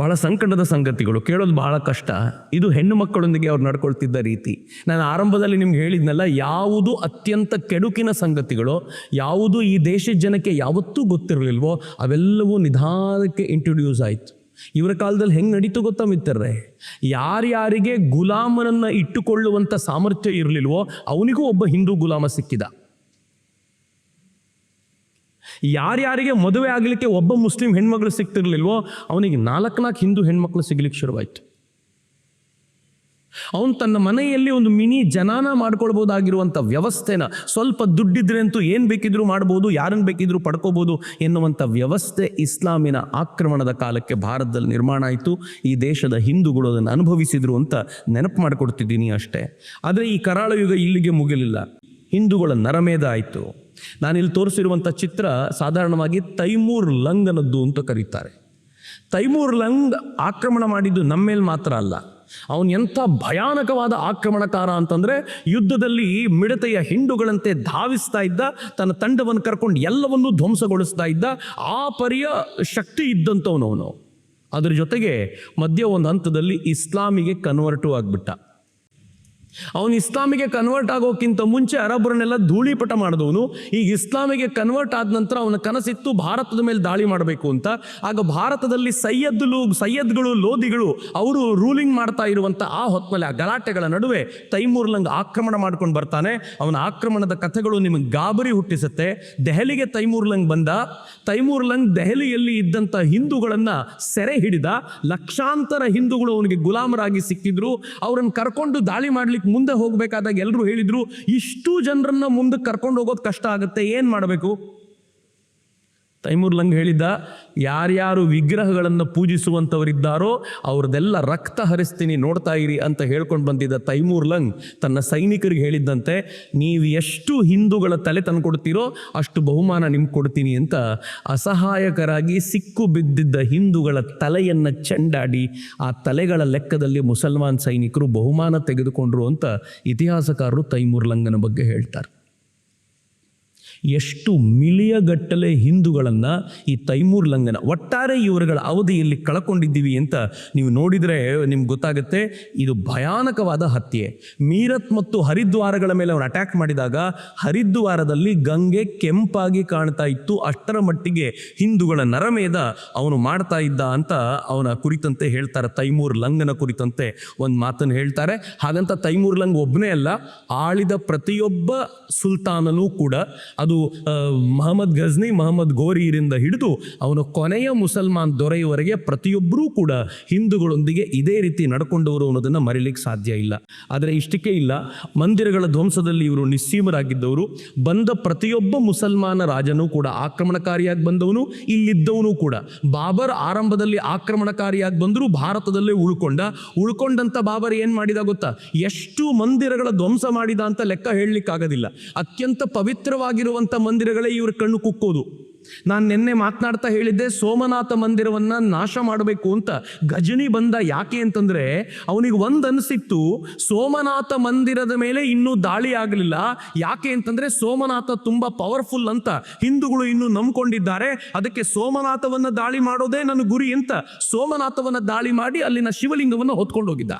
ಬಹಳ ಸಂಕಟದ ಸಂಗತಿಗಳು, ಕೇಳೋದು ಬಹಳ ಕಷ್ಟ. ಇದು ಹೆಣ್ಣು ಮಕ್ಕಳೊಂದಿಗೆ ಅವ್ರು ನಡ್ಕೊಳ್ತಿದ್ದ ರೀತಿ. ನಾನು ಆರಂಭದಲ್ಲಿ ನಿಮ್ಗೆ ಹೇಳಿದ್ನಲ್ಲ, ಯಾವುದು ಅತ್ಯಂತ ಕೆಡುಕಿನ ಸಂಗತಿಗಳು, ಯಾವುದು ಈ ದೇಶದ ಜನಕ್ಕೆ ಯಾವತ್ತೂ ಗೊತ್ತಿರಲಿಲ್ವೋ ಅವೆಲ್ಲವೂ ನಿಧಾನಕ್ಕೆ ಇಂಟ್ರೊಡ್ಯೂಸ್ ಆಯಿತು. ಇವರ ಕಾಲದಲ್ಲಿ ಹೆಂಗೆ ನಡೀತು ಗೊತ್ತಾ ಮಿತ್ರರೇ, ಯಾರ್ಯಾರಿಗೆ ಗುಲಾಮನನ್ನು ಇಟ್ಟುಕೊಳ್ಳುವಂಥ ಸಾಮರ್ಥ್ಯ ಇರಲಿಲ್ವೋ ಅವನಿಗೂ ಒಬ್ಬ ಹಿಂದೂ ಗುಲಾಮ ಸಿಕ್ಕಿದ. ಯಾರ್ಯಾರಿಗೆ ಮದುವೆ ಆಗಲಿಕ್ಕೆ ಒಬ್ಬ ಮುಸ್ಲಿಂ ಹೆಣ್ಮಗಳು ಸಿಗ್ತಿರ್ಲಿಲ್ವೋ ಅವನಿಗೆ 4 ಹಿಂದೂ ಹೆಣ್ಮಕ್ಳು ಸಿಗ್ಲಿಕ್ಕೆ ಶುರುವಾಯಿತು. ಅವನು ತನ್ನ ಮನೆಯಲ್ಲಿ ಒಂದು ಮಿನಿ ಜನಾನ ಮಾಡ್ಕೊಳ್ಬೋದಾಗಿರುವಂಥ ವ್ಯವಸ್ಥೆನ, ಸ್ವಲ್ಪ ದುಡ್ಡಿದ್ರೆ ಅಂತೂ ಏನು ಬೇಕಿದ್ರೂ ಮಾಡ್ಬೋದು, ಯಾರನ್ನು ಬೇಕಿದ್ರೂ ಪಡ್ಕೋಬೋದು ಎನ್ನುವಂಥ ವ್ಯವಸ್ಥೆ ಇಸ್ಲಾಮಿನ ಆಕ್ರಮಣದ ಕಾಲಕ್ಕೆ ಭಾರತದಲ್ಲಿ ನಿರ್ಮಾಣ ಆಯಿತು. ಈ ದೇಶದ ಹಿಂದೂಗಳು ಅದನ್ನು ಅನುಭವಿಸಿದ್ರು ಅಂತ ನೆನಪು ಮಾಡಿಕೊಡ್ತಿದ್ದೀನಿ ಅಷ್ಟೇ. ಆದರೆ ಈ ಕರಾಳ ಯುಗ ಇಲ್ಲಿಗೆ ಮುಗಿಲಿಲ್ಲ. ಹಿಂದೂಗಳ ನರಮೇಧ ಆಯಿತು. ನಾನಿಲ್ಲಿ ತೋರಿಸಿರುವಂಥ ಚಿತ್ರ ಸಾಧಾರಣವಾಗಿ ತೈಮೂರ್ ಲಂಗನದ್ದು ಅಂತ ಕರೀತಾರೆ. ತೈಮೂರ್ ಲಂಗ್ ಆಕ್ರಮಣ ಮಾಡಿದ್ದು ನಮ್ಮ ಮೇಲೆ ಮಾತ್ರ ಅಲ್ಲ, ಅವನು ಎಂಥ ಭಯಾನಕವಾದ ಆಕ್ರಮಣಕಾರ ಅಂತಂದರೆ ಯುದ್ಧದಲ್ಲಿ ಮಿಡತೆಯ ಹಿಂಡುಗಳಂತೆ ಧಾವಿಸ್ತಾ ಇದ್ದ, ತನ್ನ ತಂಡವನ್ನು ಕರ್ಕೊಂಡು ಎಲ್ಲವನ್ನೂ ಧ್ವಂಸಗೊಳಿಸ್ತಾ ಇದ್ದ. ಆ ಪರಿಯ ಶಕ್ತಿ ಇದ್ದಂಥವನು ಅವನು. ಅದರ ಜೊತೆಗೆ ಮಧ್ಯ ಒಂದು ಹಂತದಲ್ಲಿ ಇಸ್ಲಾಮಿಗೆ ಕನ್ವರ್ಟು ಆಗಿಬಿಟ್ಟ. ಅವನು ಇಸ್ಲಾಮಿಗೆ ಕನ್ವರ್ಟ್ ಆಗೋಕ್ಕಿಂತ ಮುಂಚೆ ಅರಬ್ಬರನ್ನೆಲ್ಲ ಧೂಳಿಪಟ ಮಾಡಿದವನು. ಈಗ ಇಸ್ಲಾಮಿಗೆ ಕನ್ವರ್ಟ್ ಆದ ನಂತರ ಅವನ ಕನಸಿತ್ತು ಭಾರತದ ಮೇಲೆ ದಾಳಿ ಮಾಡಬೇಕು ಅಂತ. ಆಗ ಭಾರತದಲ್ಲಿ ಸಯ್ಯದ್ಗಳು, ಲೋಧಿಗಳು ಅವರು ರೂಲಿಂಗ್ ಮಾಡ್ತಾ ಇರುವಂಥ ಆ ಹೊತ್ತಲ್ಲಿ, ಆ ಗಲಾಟೆಗಳ ನಡುವೆ ತೈಮೂರ್ ಲಂಗ್ ಆಕ್ರಮಣ ಮಾಡ್ಕೊಂಡು ಬರ್ತಾನೆ. ಅವನ ಆಕ್ರಮಣದ ಕಥೆಗಳು ನಿಮಗೆ ಗಾಬರಿ ಹುಟ್ಟಿಸುತ್ತೆ. ದೆಹಲಿಗೆ ತೈಮೂರ್ ಲಂಗ್ ಬಂದ. ತೈಮೂರ್ ಲಂಗ್ ದೆಹಲಿಯಲ್ಲಿ ಇದ್ದಂಥ ಹಿಂದೂಗಳನ್ನು ಸೆರೆ ಹಿಡಿದ. ಲಕ್ಷಾಂತರ ಹಿಂದೂಗಳು ಅವನಿಗೆ ಗುಲಾಮರಾಗಿ ಸಿಕ್ಕಿದ್ರು. ಅವರನ್ನು ಕರ್ಕೊಂಡು ದಾಳಿ ಮಾಡ್ಲಿಕ್ಕೆ ಮುಂದೆ ಹೋಗಬೇಕಾದಾಗ ಎಲ್ಲರೂ ಹೇಳಿದ್ರು, ಇಷ್ಟು ಜನರನ್ನ ಮುಂದಕ್ಕೆ ಕರ್ಕೊಂಡು ಹೋಗೋದು ಕಷ್ಟ ಆಗುತ್ತೆ, ಏನು ಮಾಡಬೇಕು? ತೈಮೂರ್ ಲಂಗ್ ಹೇಳಿದ್ದ, ಯಾರ್ಯಾರು ವಿಗ್ರಹಗಳನ್ನು ಪೂಜಿಸುವಂಥವರಿದ್ದಾರೋ ಅವ್ರದ್ದೆಲ್ಲ ರಕ್ತ ಹರಿಸ್ತೀನಿ, ನೋಡ್ತಾ ಇರಿ ಅಂತ ಹೇಳ್ಕೊಂಡು ಬಂದಿದ್ದ ತೈಮೂರ್ ಲಂಗ್ ತನ್ನ ಸೈನಿಕರಿಗೆ ಹೇಳಿದ್ದಂತೆ, ನೀವು ಎಷ್ಟು ಹಿಂದೂಗಳ ತಲೆ ತಂದುಕೊಡ್ತೀರೋ ಅಷ್ಟು ಬಹುಮಾನ ನಿಮ್ಗೆ ಕೊಡ್ತೀನಿ ಅಂತ ಅಸಹಾಯಕರಾಗಿ ಸಿಕ್ಕು ಬಿದ್ದಿದ್ದ ಹಿಂದೂಗಳ ತಲೆಯನ್ನು ಚೆಂಡಾಡಿ ಆ ತಲೆಗಳ ಲೆಕ್ಕದಲ್ಲಿ ಮುಸಲ್ಮಾನ್ ಸೈನಿಕರು ಬಹುಮಾನ ತೆಗೆದುಕೊಂಡ್ರು ಅಂತ ಇತಿಹಾಸಕಾರರು ತೈಮೂರ್ ಲಂಗನ ಬಗ್ಗೆ ಹೇಳ್ತಾರೆ. ಎಷ್ಟು ಮಿಲಿಯಗಟ್ಟಲೆ ಹಿಂದೂಗಳನ್ನು ಈ ತೈಮೂರ್ ಲಂಗನ ಒಟ್ಟಾರೆ ಇವರುಗಳ ಅವಧಿಯಲ್ಲಿ ಕಳ್ಕೊಂಡಿದ್ದೀವಿ ಅಂತ ನೀವು ನೋಡಿದರೆ ನಿಮ್ಗೆ ಗೊತ್ತಾಗುತ್ತೆ. ಇದು ಭಯಾನಕವಾದ ಹತ್ಯೆ. ಮೀರತ್ ಮತ್ತು ಹರಿದ್ವಾರಗಳ ಮೇಲೆ ಅವನು ಅಟ್ಯಾಕ್ ಮಾಡಿದಾಗ ಹರಿದ್ವಾರದಲ್ಲಿ ಗಂಗೆ ಕೆಂಪಾಗಿ ಕಾಣ್ತಾ ಇತ್ತು. ಅಷ್ಟರ ಮಟ್ಟಿಗೆ ಹಿಂದೂಗಳ ನರಮೇಧ ಅವನು ಮಾಡ್ತಾ ಇದ್ದ ಅಂತ ಅವನ ಕುರಿತಂತೆ ಹೇಳ್ತಾರೆ. ತೈಮೂರ್ ಲಂಗನ ಕುರಿತಂತೆ ಒಂದು ಮಾತನ್ನು ಹೇಳ್ತಾರೆ. ಹಾಗಂತ ತೈಮೂರ್ ಲಂಗ್ ಒಬ್ಬನೇ ಅಲ್ಲ, ಆಳಿದ ಪ್ರತಿಯೊಬ್ಬ ಸುಲ್ತಾನನೂ ಕೂಡ, ಅದು ಮಹಮ್ಮದ್ ಗಜ್ನಿ, ಮಹಮ್ಮದ್ ಗೋರಿಯಿಂದ ಹಿಡಿದು ಅವನು ಕೊನೆಯ ಮುಸಲ್ಮಾನ್ ದೊರೆಯವರೆಗೆ ಪ್ರತಿಯೊಬ್ಬರೂ ಕೂಡ ಹಿಂದೂಗಳೊಂದಿಗೆ ಇದೇ ರೀತಿ ನಡ್ಕೊಂಡವರು ಅನ್ನೋದನ್ನು ಮರಿಲಿಕ್ಕೆ ಸಾಧ್ಯ ಇಲ್ಲ. ಆದರೆ ಇಷ್ಟಕ್ಕೆ ಇಲ್ಲ, ಮಂದಿರಗಳ ಧ್ವಂಸದಲ್ಲಿ ಇವರು ನಿಸ್ಸೀಮರಾಗಿದ್ದವರು. ಬಂದ ಪ್ರತಿಯೊಬ್ಬ ಮುಸಲ್ಮಾನ ರಾಜನೂ ಕೂಡ ಆಕ್ರಮಣಕಾರಿಯಾಗಿ ಬಂದವನು, ಇಲ್ಲಿದ್ದವನು ಕೂಡ. ಬಾಬರ್ ಆರಂಭದಲ್ಲಿ ಆಕ್ರಮಣಕಾರಿಯಾಗಿ ಬಂದರೂ ಭಾರತದಲ್ಲೇ ಉಳ್ಕೊಂಡಂಥ ಬಾಬರ್ ಏನು ಮಾಡಿದ ಗೊತ್ತಾ? ಎಷ್ಟು ಮಂದಿರಗಳ ಧ್ವಂಸ ಮಾಡಿದ ಅಂತ ಲೆಕ್ಕ ಹೇಳಲಿಕ್ಕಾಗೋದಿಲ್ಲ. ಅತ್ಯಂತ ಪವಿತ್ರವಾಗಿರುವಂಥ ಮಂದಿರಗಳೇ ಇವ್ರ ಕಣ್ಣು ಕುಕ್ಕೋದು. ನಾನು ನಿನ್ನೆ ಮಾತನಾಡ್ತಾ ಹೇಳಿದ್ದೆ, ಸೋಮನಾಥ ಮಂದಿರವನ್ನು ನಾಶ ಮಾಡಬೇಕು ಅಂತ ಗಜನಿ ಬಂದ. ಯಾಕೆ ಅಂತಂದರೆ ಅವನಿಗೆ ಒಂದು ಅನಿಸಿತ್ತು, ಸೋಮನಾಥ ಮಂದಿರದ ಮೇಲೆ ಇನ್ನೂ ದಾಳಿ ಆಗಲಿಲ್ಲ. ಯಾಕೆ ಅಂತಂದರೆ ಸೋಮನಾಥ ತುಂಬ ಪವರ್ಫುಲ್ ಅಂತ ಹಿಂದೂಗಳು ಇನ್ನೂ ನಂಬ್ಕೊಂಡಿದ್ದಾರೆ. ಅದಕ್ಕೆ ಸೋಮನಾಥವನ್ನು ದಾಳಿ ಮಾಡೋದೇ ನನ್ನ ಗುರಿ ಅಂತ ಸೋಮನಾಥವನ್ನು ದಾಳಿ ಮಾಡಿ ಅಲ್ಲಿನ ಶಿವಲಿಂಗವನ್ನು ಹೊತ್ಕೊಂಡು ಹೋಗಿದ್ದ.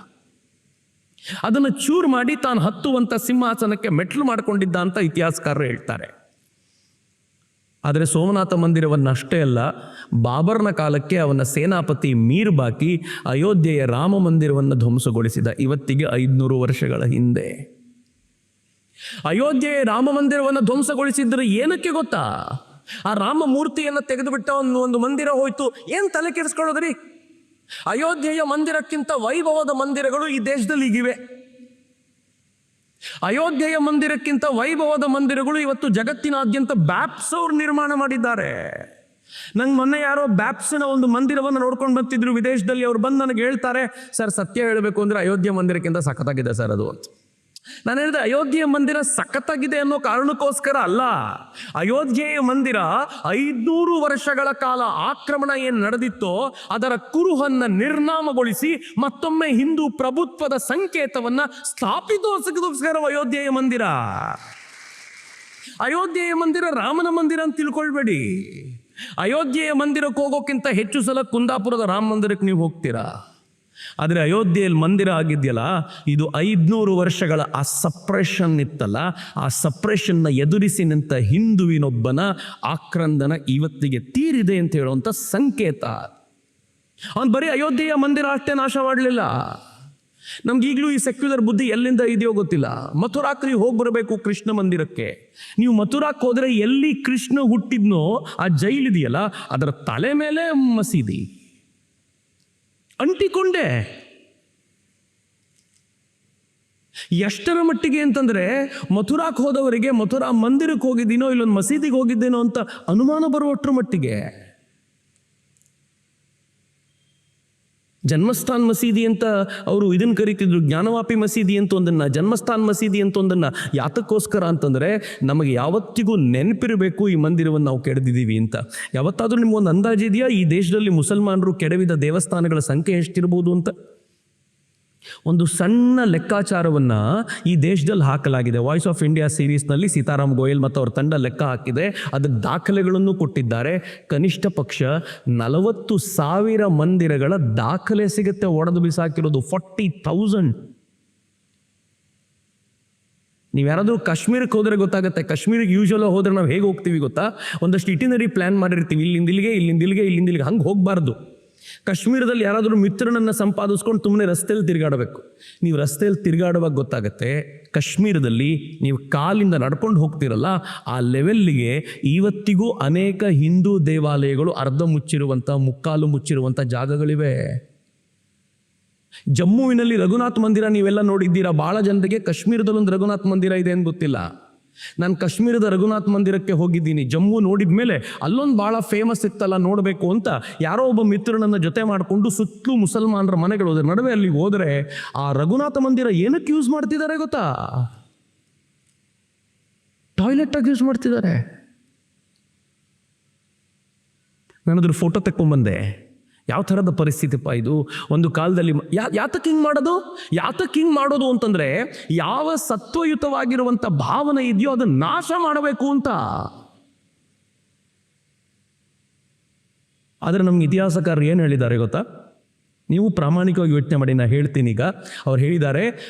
ಅದನ್ನು ಚೂರು ಮಾಡಿ ತಾನು ಹತ್ತುವಂಥ ಸಿಂಹಾಸನಕ್ಕೆ ಮೆಟ್ಲು ಮಾಡಿಕೊಂಡಿದ್ದ ಅಂತ ಇತಿಹಾಸಕಾರರು ಹೇಳ್ತಾರೆ. ಆದರೆ ಸೋಮನಾಥ ಮಂದಿರವನ್ನಷ್ಟೇ ಅಲ್ಲ, ಬಾಬರ್ನ ಕಾಲಕ್ಕೆ ಅವನ ಸೇನಾಪತಿ ಮೀರ್ ಬಾಕಿ ಅಯೋಧ್ಯೆಯ ರಾಮ ಮಂದಿರವನ್ನು ಧ್ವಂಸಗೊಳಿಸಿದ. ಇವತ್ತಿಗೆ 500 ವರ್ಷಗಳ ಹಿಂದೆ ಅಯೋಧ್ಯೆಯ ರಾಮ ಮಂದಿರವನ್ನು ಧ್ವಂಸಗೊಳಿಸಿದ್ರೆ ಏನಕ್ಕೆ ಗೊತ್ತಾ? ಆ ರಾಮ ಮೂರ್ತಿಯನ್ನು ತೆಗೆದುಬಿಟ್ಟ ಒಂದು ಮಂದಿರ ಹೋಯ್ತು, ಏನು ತಲೆ ಕೆಡಿಸ್ಕೊಳ್ಳೋದ್ರಿ? ಅಯೋಧ್ಯೆಯ ಮಂದಿರಕ್ಕಿಂತ ವೈಭವದ ಮಂದಿರಗಳು ಈ ದೇಶದಲ್ಲಿ ಈಗಿವೆ. ಅಯೋಧ್ಯೆಯ ಮಂದಿರಕ್ಕಿಂತ ವೈಭವದ ಮಂದಿರಗಳು ಇವತ್ತು ಜಗತ್ತಿನಾದ್ಯಂತ ಬ್ಯಾಪ್ಸ್ ಅವರು ನಿರ್ಮಾಣ ಮಾಡಿದ್ದಾರೆ. ನಂಗೆ ಮೊನ್ನೆ ಯಾರೋ ಬ್ಯಾಪ್ಸಿನ ಒಂದು ಮಂದಿರವನ್ನು ನೋಡ್ಕೊಂಡು ಬರ್ತಿದ್ರು ವಿದೇಶದಲ್ಲಿ. ಅವ್ರು ಬಂದು ನನಗೆ ಹೇಳ್ತಾರೆ, ಸರ್ ಸತ್ಯ ಹೇಳಬೇಕು ಅಂದರೆ ಅಯೋಧ್ಯೆ ಮಂದಿರಕ್ಕಿಂತ ಸಖತ್ತಾಗಿದೆ ಸರ್ ಅದು ಅಂತ. ನಾನು ಹೇಳಿದೆ, ಅಯೋಧ್ಯೆಯ ಮಂದಿರ ಸಖತ್ತಾಗಿದೆ ಅನ್ನೋ ಕಾರಣಕ್ಕೋಸ್ಕರ ಅಲ್ಲ. ಅಯೋಧ್ಯೆಯ ಮಂದಿರ 500 ವರ್ಷಗಳ ಕಾಲ ಆಕ್ರಮಣ ಏನು ನಡೆದಿತ್ತೋ ಅದರ ಕುರುಹನ್ನು ನಿರ್ನಾಮಗೊಳಿಸಿ ಮತ್ತೊಮ್ಮೆ ಹಿಂದೂ ಪ್ರಭುತ್ವದ ಸಂಕೇತವನ್ನು ಸ್ಥಾಪಿಸೋಸ್ಕರ ಅಯೋಧ್ಯೆಯ ಮಂದಿರ. ಅಯೋಧ್ಯೆಯ ಮಂದಿರ ರಾಮನ ಮಂದಿರ ಅಂತ ತಿಳ್ಕೊಳ್ಬೇಡಿ. ಅಯೋಧ್ಯೆಯ ಮಂದಿರಕ್ಕೆ ಹೋಗೋಕ್ಕಿಂತ ಹೆಚ್ಚು ಸಲ ಕುಂದಾಪುರದ ರಾಮ ಮಂದಿರಕ್ಕೆ ನೀವು ಹೋಗ್ತೀರಾ. ಆದರೆ ಅಯೋಧ್ಯೆಯಲ್ಲಿ ಮಂದಿರ ಆಗಿದೆಯಲ್ಲ, ಇದು 500 ವರ್ಷಗಳ ಆ ಸಪ್ರೆಷನ್ ಇತ್ತಲ್ಲ, ಆ ಸಪ್ರೆಷನ್ನ ಎದುರಿಸಿ ನಿಂತ ಹಿಂದುವಿನೊಬ್ಬನ ಆಕ್ರಂದನ ಇವತ್ತಿಗೆ ತೀರಿದೆ ಅಂತ ಹೇಳುವಂಥ ಸಂಕೇತ. ಅವನು ಬರೀ ಅಯೋಧ್ಯೆಯ ಮಂದಿರ ಅಷ್ಟೇ ನಾಶ ಮಾಡಲಿಲ್ಲ. ನಮ್ಗೀಗಲೂ ಈ ಸೆಕ್ಯುಲರ್ ಬುದ್ಧಿ ಎಲ್ಲಿಂದ ಇದೆಯೋ ಗೊತ್ತಿಲ್ಲ. ಮಥುರಾಕ್ಕೆ ನೀವು ಹೋಗಿ ಬರಬೇಕು, ಕೃಷ್ಣ ಮಂದಿರಕ್ಕೆ. ನೀವು ಮಥುರಾಕ್ಕೆ ಹೋದರೆ ಎಲ್ಲಿ ಕೃಷ್ಣ ಹುಟ್ಟಿದ್ನೋ ಆ ಜೈಲಿದೆಯಲ್ಲ, ಅದರ ತಲೆ ಮೇಲೆ ಮಸೀದಿ ಅಂಟಿಕೊಂಡೆ. ಎಷ್ಟರ ಮಟ್ಟಿಗೆ ಅಂತಂದರೆ ಮಥುರಾಕ್ಕೆ ಹೋದವರಿಗೆ ಮಥುರಾ ಮಂದಿರಕ್ಕೆ ಹೋಗಿದ್ದೀನೋ ಇಲ್ಲೊಂದು ಮಸೀದಿಗೆ ಹೋಗಿದ್ದೇನೋ ಅಂತ ಅನುಮಾನ ಬರುವಷ್ಟರ ಮಟ್ಟಿಗೆ. ಜನ್ಮಸ್ಥಾನ್ ಮಸೀದಿ ಅಂತ ಅವರು ಇದನ್ನು ಕರೀತಿದ್ರು, ಜ್ಞಾನವಾಪಿ ಮಸೀದಿ ಅಂತ ಒಂದನ್ನು, ಜನ್ಮಸ್ಥಾನ್ ಮಸೀದಿ ಅಂತ ಒಂದನ್ನು. ಯಾತಕ್ಕೋಸ್ಕರ ಅಂತಂದರೆ ನಮಗೆ ಯಾವತ್ತಿಗೂ ನೆನಪಿರಬೇಕು ಈ ಮಂದಿರವನ್ನು ನಾವು ಕೆಡದಿದ್ದೀವಿ ಅಂತ. ಯಾವತ್ತಾದರೂ ನಿಮ್ಗೊಂದು ಅಂದಾಜಿದೆಯಾ ಈ ದೇಶದಲ್ಲಿ ಮುಸಲ್ಮಾನರು ಕೆಡವಿದ ದೇವಸ್ಥಾನಗಳ ಸಂಖ್ಯೆ ಎಷ್ಟಿರ್ಬೋದು ಅಂತ? ಒಂದು ಸಣ್ಣ ಲೆಕ್ಕಾಚಾರವನ್ನು ಈ ದೇಶದಲ್ಲಿ ಹಾಕಲಾಗಿದೆ. ವಾಯ್ಸ್ ಆಫ್ ಇಂಡಿಯಾ ಸೀರೀಸ್ನಲ್ಲಿ ಸೀತಾರಾಮ್ ಗೋಯಲ್ ಮತ್ತು ಅವ್ರ ತಂಡ ಲೆಕ್ಕ ಹಾಕಿದೆ, ಅದಕ್ಕೆ ದಾಖಲೆಗಳನ್ನು ಕೊಟ್ಟಿದ್ದಾರೆ. ಕನಿಷ್ಠ ಪಕ್ಷ 40,000 ಮಂದಿರಗಳ ದಾಖಲೆ ಸಿಗುತ್ತೆ ಒಡೆದು ಬಿಸಾಕಿರೋದು. 40,000. ನೀವು ಯಾರಾದರೂ ಕಾಶ್ಮೀರಕ್ಕೆ ಹೋದರೆ ಗೊತ್ತಾಗುತ್ತೆ. ಕಾಶ್ಮೀರಿಗೆ ಯೂಶುವಲ್ ಹೋದರೆ ನಾವು ಹೇಗೆ ಹೋಗ್ತೀವಿ ಗೊತ್ತಾ? ಒಂದಷ್ಟು ಇಟಿನರಿ ಪ್ಲ್ಯಾನ್ ಮಾಡಿರ್ತೀವಿ, ಇಲ್ಲಿಂದಿಲ್ಲಿಗೆ ಹಂಗೆ ಹೋಗಬಾರ್ದು. ಕಾಶ್ಮೀರದಲ್ಲಿ ಯಾರಾದರೂ ಮಿತ್ರನನ್ನು ಸಂಪಾದಿಸ್ಕೊಂಡು ಸುಮ್ಮನೆ ರಸ್ತೆಯಲ್ಲಿ ತಿರುಗಾಡಬೇಕು. ನೀವು ರಸ್ತೆಯಲ್ಲಿ ತಿರುಗಾಡುವಾಗ ಗೊತ್ತಾಗುತ್ತೆ, ಕಾಶ್ಮೀರದಲ್ಲಿ ನೀವು ಕಾಲಿಂದ ನಡ್ಕೊಂಡು ಹೋಗ್ತಿರಲ್ಲ, ಆ ಲೆವೆಲ್ಲಿಗೆ ಇವತ್ತಿಗೂ ಅನೇಕ ಹಿಂದೂ ದೇವಾಲಯಗಳು ಅರ್ಧ ಮುಚ್ಚಿರುವಂಥ, ಮುಕ್ಕಾಲು ಮುಚ್ಚಿರುವಂಥ ಜಾಗಗಳಿವೆ. ಜಮ್ಮುವಿನಲ್ಲಿ ರಘುನಾಥ್ ಮಂದಿರ ನೀವೆಲ್ಲ ನೋಡಿದ್ದೀರಾ. ಭಾಳ ಜನರಿಗೆ ಕಾಶ್ಮೀರದಲ್ಲೊಂದು ರಘುನಾಥ್ ಮಂದಿರ ಇದೆ ಅಂತ ಗೊತ್ತಿಲ್ಲ. ನಾನು ಕಾಶ್ಮೀರದ ರಘುನಾಥ್ ಮಂದಿರಕ್ಕೆ ಹೋಗಿದ್ದೀನಿ. ಜಮ್ಮು ನೋಡಿದ ಮೇಲೆ ಅಲ್ಲೊಂದು ಭಾಳ ಫೇಮಸ್ ಇತ್ತಲ್ಲ ನೋಡಬೇಕು ಅಂತ ಯಾರೋ ಒಬ್ಬ ಮಿತ್ರನನ್ನು ಜೊತೆ ಮಾಡಿಕೊಂಡು ಸುತ್ತಲೂ ಮುಸಲ್ಮಾನರ ಮನೆಗಳು ಹೋದ್ರೆ ನಡುವೆ ಅಲ್ಲಿಗೆ ಹೋದರೆ ಆ ರಘುನಾಥ ಮಂದಿರ ಏನಕ್ಕೆ ಯೂಸ್ ಮಾಡ್ತಿದ್ದಾರೆ ಗೊತ್ತಾ? ಟಾಯ್ಲೆಟಾಗಿ ಯೂಸ್ ಮಾಡ್ತಿದ್ದಾರೆ. ನಾನದ್ರ ಫೋಟೋ ತೆಕ್ಕೊಂಬಂದೆ. ಯಾವ ಥರದ ಪರಿಸ್ಥಿತಿಪ್ಪ ಇದು? ಒಂದು ಕಾಲದಲ್ಲಿ ಯಾತಕ್ಕೆ ಹಿಂಗೆ ಮಾಡೋದು ಅಂತಂದರೆ ಯಾವ ಸತ್ವಯುತವಾಗಿರುವಂಥ ಭಾವನೆ ಇದೆಯೋ ಅದನ್ನು ನಾಶ ಮಾಡಬೇಕು ಅಂತ. ಆದರೆ ನಮ್ಗೆ ಇತಿಹಾಸಕಾರರು ಏನು ಹೇಳಿದ್ದಾರೆ ಗೊತ್ತಾ? ನೀವು ಪ್ರಾಮಾಣಿಕವಾಗಿ ಯೋಚನೆ ಮಾಡಿ, ನಾನು ಹೇಳ್ತೀನಿ ಈಗ. ಅವ್ರು ಹೇಳಿದ್ದಾರೆ,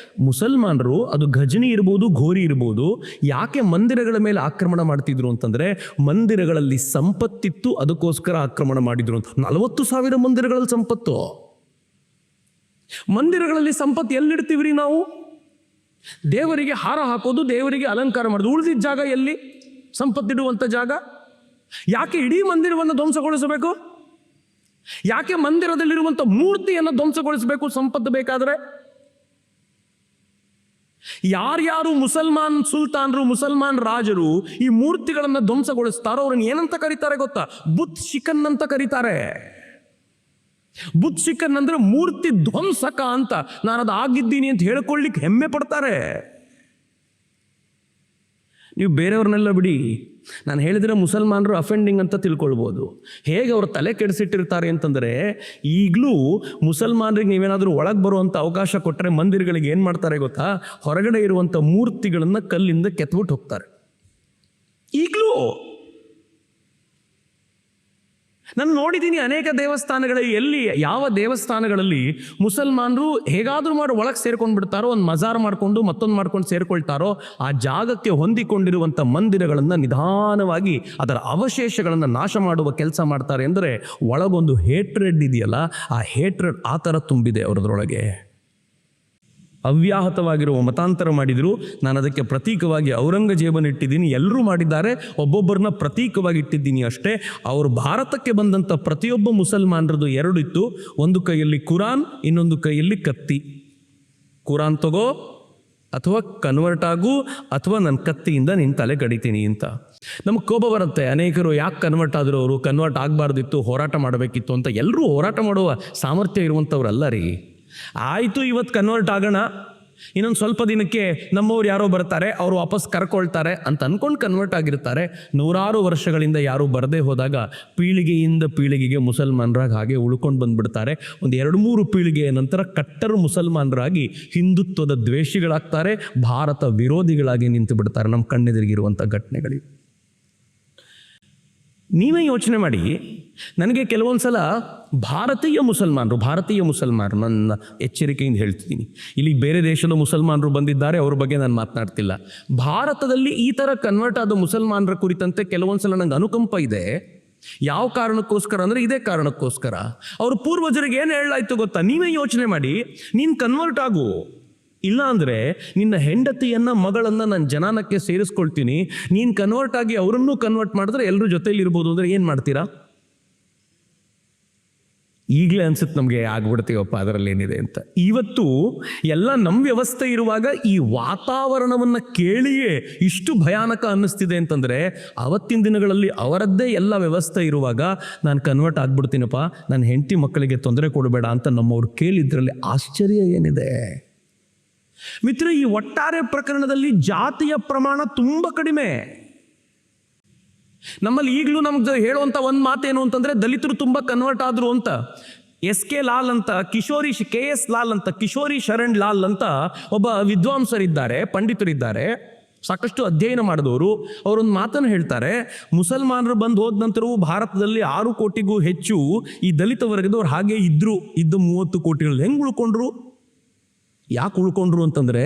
ಮುಸಲ್ಮಾನರು, ಅದು ಘಜನಿ ಇರ್ಬೋದು, ಘೋರಿ ಇರ್ಬೋದು, ಯಾಕೆ ಮಂದಿರಗಳ ಮೇಲೆ ಆಕ್ರಮಣ ಮಾಡ್ತಿದ್ರು ಅಂತಂದರೆ ಮಂದಿರಗಳಲ್ಲಿ ಸಂಪತ್ತಿತ್ತು, ಅದಕ್ಕೋಸ್ಕರ ಆಕ್ರಮಣ ಮಾಡಿದ್ರು ಅಂತ. 40,000 ಮಂದಿರಗಳಲ್ಲಿ ಸಂಪತ್ತು. ಮಂದಿರಗಳಲ್ಲಿ ಸಂಪತ್ತು ಎಲ್ಲಿಡ್ತೀವ್ರಿ ನಾವು? ದೇವರಿಗೆ ಹಾರ ಹಾಕೋದು, ದೇವರಿಗೆ ಅಲಂಕಾರ ಮಾಡೋದು. ಉಳಿದಿದ್ದ ಜಾಗ ಎಲ್ಲಿ? ಸಂಪತ್ತಿಡುವಂಥ ಜಾಗ. ಯಾಕೆ ಇಡೀ ಮಂದಿರವನ್ನು ಧ್ವಂಸಗೊಳಿಸಬೇಕು? ಯಾಕೆ ಮಂದಿರದಲ್ಲಿರುವಂಥ ಮೂರ್ತಿಯನ್ನು ಧ್ವಂಸಗೊಳಿಸಬೇಕು ಸಂಪತ್ತು ಬೇಕಾದರೆ? ಯಾರ್ಯಾರು ಮುಸಲ್ಮಾನ್ ಸುಲ್ತಾನರು, ಮುಸಲ್ಮಾನ್ ರಾಜರು ಈ ಮೂರ್ತಿಗಳನ್ನು ಧ್ವಂಸಗೊಳಿಸ್ತಾರೋ ಅವ್ರನ್ನ ಏನಂತ ಕರೀತಾರೆ ಗೊತ್ತಾ? ಬುತ್ ಶಿಕನ್ ಅಂತ ಕರೀತಾರೆ. ಬುತ್ ಶಿಕನ್ ಅಂದ್ರೆ ಮೂರ್ತಿ ಧ್ವಂಸಕ ಅಂತ. ನಾನು ಅದು ಆಗಿದ್ದೀನಿ ಅಂತ ಹೇಳ್ಕೊಳ್ಳಿಕ್ಕೆ ಹೆಮ್ಮೆ ಪಡ್ತಾರೆ. ನೀವು ಬೇರೆಯವ್ರನ್ನೆಲ್ಲ ಬಿಡಿ, ನಾನು ಹೇಳಿದರೆ ಮುಸಲ್ಮಾನರು ಅಫೆಂಡಿಂಗ್ ಅಂತ ತಿಳ್ಕೊಳ್ಬೋದು. ಹೇಗೆ ಅವ್ರ ತಲೆ ಕೆಡಿಸಿಟ್ಟಿರ್ತಾರೆ ಅಂತಂದರೆ, ಈಗಲೂ ಮುಸಲ್ಮಾನರಿಗೆ ನೀವೇನಾದರೂ ಒಳಗೆ ಬರುವಂಥ ಅವಕಾಶ ಕೊಟ್ಟರೆ ಮಂದಿರಗಳಿಗೆ ಏನು ಮಾಡ್ತಾರೆ ಗೊತ್ತಾ? ಹೊರಗಡೆ ಇರುವಂಥ ಮೂರ್ತಿಗಳನ್ನು ಕಲ್ಲಿಂದ ಕೆತ್ಬಿಟ್ಟು ಹೋಗ್ತಾರೆ. ಈಗಲೂ ನಾನು ನೋಡಿದ್ದೀನಿ ಅನೇಕ ದೇವಸ್ಥಾನಗಳಲ್ಲಿ. ಯಾವ ದೇವಸ್ಥಾನಗಳಲ್ಲಿ ಮುಸಲ್ಮಾನರು ಹೇಗಾದರೂ ಮಾಡಿ ಒಳಗೆ ಸೇರ್ಕೊಂಡು ಬಿಡ್ತಾರೋ, ಒಂದು ಮಜಾರ್ ಮಾಡಿಕೊಂಡು ಮತ್ತೊಂದು ಮಾಡ್ಕೊಂಡು ಸೇರ್ಕೊಳ್ತಾರೋ, ಆ ಜಾಗಕ್ಕೆ ಹೊಂದಿಕೊಂಡಿರುವಂಥ ಮಂದಿರಗಳನ್ನು ನಿಧಾನವಾಗಿ ಅದರ ಅವಶೇಷಗಳನ್ನು ನಾಶ ಮಾಡುವ ಕೆಲಸ ಮಾಡ್ತಾರೆ. ಅಂದರೆ ಒಳಗೊಂದು ಹೇಟ್ರೆಡ್ ಇದೆಯಲ್ಲ, ಆ ಹೇಟ್ರೆಡ್ ಆ ಥರ ತುಂಬಿದೆ ಅವರದ್ರೊಳಗೆ. ಅವ್ಯಾಹತವಾಗಿರುವ ಮತಾಂತರ ಮಾಡಿದರು. ನಾನು ಅದಕ್ಕೆ ಪ್ರತೀಕವಾಗಿ ಔರಂಗಜೇಬನ ಇಟ್ಟಿದ್ದೀನಿ. ಎಲ್ಲರೂ ಮಾಡಿದ್ದಾರೆ, ಒಬ್ಬೊಬ್ಬರನ್ನ ಪ್ರತೀಕವಾಗಿ ಇಟ್ಟಿದ್ದೀನಿ ಅಷ್ಟೇ. ಅವರು ಭಾರತಕ್ಕೆ ಬಂದಂಥ ಪ್ರತಿಯೊಬ್ಬ ಮುಸಲ್ಮಾನರದು 2 ಇತ್ತು. ಒಂದು ಕೈಯಲ್ಲಿ ಕುರಾನ್, ಇನ್ನೊಂದು ಕೈಯಲ್ಲಿ ಕತ್ತಿ. ಕುರಾನ್ ತಗೋ, ಅಥವಾ ಕನ್ವರ್ಟ್ ಆಗು, ಅಥವಾ ನನ್ನ ಕತ್ತಿಯಿಂದ ನಿನ್ನ ತಲೆ ಕಡಿತೀನಿ ಅಂತ. ನಮಗೆ ಕೋಪ ಬರುತ್ತೆ. ಅನೇಕರು ಯಾಕೆ ಕನ್ವರ್ಟ್ ಆದರೂ, ಅವರು ಕನ್ವರ್ಟ್ ಆಗಬಾರ್ದಿತ್ತು, ಹೋರಾಟ ಮಾಡಬೇಕಿತ್ತು ಅಂತ. ಎಲ್ಲರೂ ಹೋರಾಟ ಮಾಡುವ ಸಾಮರ್ಥ್ಯ ಇರುವಂಥವ್ರಲ್ಲ ರೀ. ಆಯಿತು, ಇವತ್ತು ಕನ್ವರ್ಟ್ ಆಗೋಣ, ಇನ್ನೊಂದು ಸ್ವಲ್ಪ ದಿನಕ್ಕೆ ನಮ್ಮವ್ರು ಯಾರೋ ಬರ್ತಾರೆ, ಅವರು ವಾಪಸ್ ಕರ್ಕೊಳ್ತಾರೆ ಅಂತ ಅಂದ್ಕೊಂಡು ಕನ್ವರ್ಟ್ ಆಗಿರ್ತಾರೆ. 100 ವರ್ಷಗಳಿಂದ ಯಾರೂ ಬರದೇ ಹೋದಾಗ ಪೀಳಿಗೆಯಿಂದ ಪೀಳಿಗೆಗೆ ಮುಸಲ್ಮಾನರಾಗಿ ಹಾಗೆ ಉಳ್ಕೊಂಡು ಬಂದುಬಿಡ್ತಾರೆ. ಒಂದು 2-3 ಪೀಳಿಗೆಯ ನಂತರ ಕಟ್ಟರು ಮುಸಲ್ಮಾನರಾಗಿ ಹಿಂದುತ್ವದ ದ್ವೇಷಿಗಳಾಗ್ತಾರೆ, ಭಾರತ ವಿರೋಧಿಗಳಾಗಿ ನಿಂತು ಬಿಡ್ತಾರೆ. ನಮ್ಮ ಕಣ್ಣೆದುರಿಗಿರುವಂಥ ಘಟನೆಗಳಿಗೆ ನೀವೇ ಯೋಚನೆ ಮಾಡಿ. ನನಗೆ ಕೆಲವೊಂದು ಸಲ ಭಾರತೀಯ ಮುಸಲ್ಮಾನರು, ನನ್ನ ಎಚ್ಚರಿಕೆಯಿಂದ ಹೇಳ್ತಿದ್ದೀನಿ, ಇಲ್ಲಿ ಬೇರೆ ದೇಶದ ಮುಸಲ್ಮಾನರು ಬಂದಿದ್ದಾರೆ, ಅವ್ರ ಬಗ್ಗೆ ನಾನು ಮಾತನಾಡ್ತಿಲ್ಲ. ಭಾರತದಲ್ಲಿ ಈ ಥರ ಕನ್ವರ್ಟ್ ಆದ ಮುಸಲ್ಮಾನರ ಕುರಿತಂತೆ ಕೆಲವೊಂದು ಸಲ ನನಗೆ ಅನುಕಂಪ ಇದೆ. ಯಾವ ಕಾರಣಕ್ಕೋಸ್ಕರ ಅಂದರೆ ಇದೇ ಕಾರಣಕ್ಕೋಸ್ಕರ. ಅವ್ರ ಪೂರ್ವಜರಿಗೆ ಏನು ಹೇಳಲಾಯ್ತು ಗೊತ್ತಾ? ನೀವೇ ಯೋಚನೆ ಮಾಡಿ, ನೀನು ಕನ್ವರ್ಟ್ ಆಗು, ಇಲ್ಲ ಅಂದರೆ ನಿನ್ನ ಹೆಂಡತಿಯನ್ನು, ಮಗಳನ್ನು ನಾನು ಜನಾನಕ್ಕೆ ಸೇರಿಸ್ಕೊಳ್ತೀನಿ. ನೀನು ಕನ್ವರ್ಟ್ ಆಗಿ ಅವರನ್ನು ಕನ್ವರ್ಟ್ ಮಾಡಿದ್ರೆ ಎಲ್ಲರೂ ಜೊತೆಯಲ್ಲಿ ಇರ್ಬೋದು ಅಂದರೆ ಏನು ಮಾಡ್ತೀರಾ? ಈಗಲೇ ಅನ್ಸುತ್ತೆ ನಮಗೆ ಆಗ್ಬಿಡ್ತೀವಪ್ಪ ಅದರಲ್ಲಿ ಏನಿದೆ ಅಂತ. ಇವತ್ತು ಎಲ್ಲ ನಮ್ಮ ವ್ಯವಸ್ಥೆ ಇರುವಾಗ ಈ ವಾತಾವರಣವನ್ನು ಕೇಳಿಯೇ ಇಷ್ಟು ಭಯಾನಕ ಅನ್ನಿಸ್ತಿದೆ ಅಂತಂದರೆ, ಅವತ್ತಿನ ದಿನಗಳಲ್ಲಿ ಅವರದ್ದೇ ಎಲ್ಲ ವ್ಯವಸ್ಥೆ ಇರುವಾಗ ನಾನು ಕನ್ವರ್ಟ್ ಆಗ್ಬಿಡ್ತೀನಪ್ಪ, ನನ್ನ ಹೆಂಡತಿ ಮಕ್ಕಳಿಗೆ ತೊಂದರೆ ಕೊಡಬೇಡ ಅಂತ ನಮ್ಮವ್ರು ಕೇಳಿದ್ರಲ್ಲಿ ಆಶ್ಚರ್ಯ ಏನಿದೆ? ಮಿತ್ರ, ಈ ಒಟ್ಟಾರೆ ಪ್ರಕರಣದಲ್ಲಿ ಜಾತಿಯ ಪ್ರಮಾಣ ತುಂಬ ಕಡಿಮೆ. ನಮ್ಮಲ್ಲಿ ಈಗಲೂ ನಮ್ಗೆ ಹೇಳುವಂಥ ಒಂದು ಮಾತೇನು ಅಂತಂದರೆ, ದಲಿತರು ತುಂಬ ಕನ್ವರ್ಟ್ ಆದರು ಅಂತ. SK ಲಾಲ್ ಅಂತ, KS ಲಾಲ್ ಅಂತ, ಕಿಶೋರಿ ಶರಣ್ ಲಾಲ್ ಅಂತ ಒಬ್ಬ ವಿದ್ವಾಂಸರಿದ್ದಾರೆ, ಪಂಡಿತರಿದ್ದಾರೆ, ಸಾಕಷ್ಟು ಅಧ್ಯಯನ ಮಾಡಿದವರು. ಅವರೊಂದು ಮಾತನ್ನು ಹೇಳ್ತಾರೆ, ಮುಸಲ್ಮಾನರು ಬಂದು ಹೋದ ನಂತರವೂ ಭಾರತದಲ್ಲಿ 6 ಕೋಟಿಗೂ ಹೆಚ್ಚು ಈ ದಲಿತ ವರ್ಗದವ್ರು ಹಾಗೆ ಇದ್ದ 30 ಕೋಟಿಗಳು ಹೆಂಗೆ ಉಳ್ಕೊಂಡ್ರು? ಯಾಕೆ ಉಳ್ಕೊಂಡ್ರು ಅಂತಂದರೆ,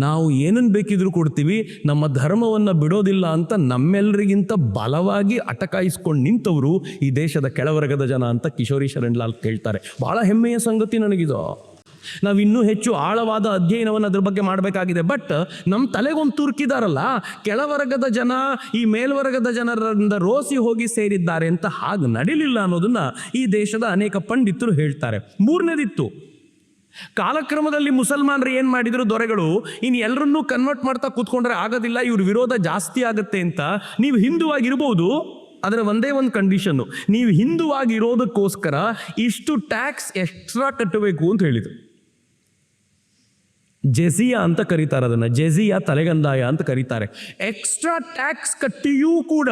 ನಾವು ಏನನ್ನು ಬೇಕಿದ್ರೂ ಕೊಡ್ತೀವಿ, ನಮ್ಮ ಧರ್ಮವನ್ನು ಬಿಡೋದಿಲ್ಲ ಅಂತ ನಮ್ಮೆಲ್ಲರಿಗಿಂತ ಬಲವಾಗಿ ಅಟಕಾಯಿಸ್ಕೊಂಡು ನಿಂತವರು ಈ ದೇಶದ ಕೆಳವರ್ಗದ ಜನ ಅಂತ ಕಿಶೋರಿ ಶರಣ್ ಲಾಲ್ ಹೇಳ್ತಾರೆ. ಭಾಳ ಹೆಮ್ಮೆಯ ಸಂಗತಿ ನನಗಿದು. ನಾವು ಇನ್ನೂ ಹೆಚ್ಚು ಆಳವಾದ ಅಧ್ಯಯನವನ್ನು ಅದ್ರ ಬಗ್ಗೆ ಮಾಡಬೇಕಾಗಿದೆ. ಬಟ್ ನಮ್ಮ ತಲೆಗೊಂದು ತುರ್ಕಿದಾರಲ್ಲ, ಕೆಳವರ್ಗದ ಜನ ಈ ಮೇಲ್ವರ್ಗದ ಜನರಿಂದ ರೋಸಿ ಹೋಗಿ ಸೇರಿದ್ದಾರೆ ಅಂತ. ಹಾಗೆ ನಡೀಲಿಲ್ಲ ಅನ್ನೋದನ್ನ ಈ ದೇಶದ ಅನೇಕ ಪಂಡಿತರು ಹೇಳ್ತಾರೆ. ಮೂರನೇದಿತ್ತು, ಕಾಲಕ್ರಮದಲ್ಲಿ ಮುಸಲ್ಮಾನರು ಏನು ಮಾಡಿದ್ರು ದೊರೆಗಳು, ಇನ್ನು ಎಲ್ಲರನ್ನೂ ಕನ್ವರ್ಟ್ ಮಾಡ್ತಾ ಕೂತ್ಕೊಂಡ್ರೆ ಆಗೋದಿಲ್ಲ, ಇವ್ರ ವಿರೋಧ ಜಾಸ್ತಿ ಆಗುತ್ತೆ ಅಂತ. ನೀವು ಹಿಂದುವಾಗಿರ್ಬೋದು, ಅದರ ಒಂದೇ ಒಂದು ಕಂಡೀಷನ್ನು, ನೀವು ಹಿಂದುವಾಗಿರೋದಕ್ಕೋಸ್ಕರ ಇಷ್ಟು ಟ್ಯಾಕ್ಸ್ ಎಕ್ಸ್ಟ್ರಾ ಕಟ್ಟಬೇಕು ಅಂತ ಹೇಳಿದರು. ಜೆಜಿಯಾ ಅಂತ ಕರೀತಾರೆ ಅದನ್ನು, ಜೆಜಿಯಾ ತಲೆಗಂದಾಯ ಅಂತ ಕರೀತಾರೆ. ಎಕ್ಸ್ಟ್ರಾ ಟ್ಯಾಕ್ಸ್ ಕಟ್ಟಿಯೂ ಕೂಡ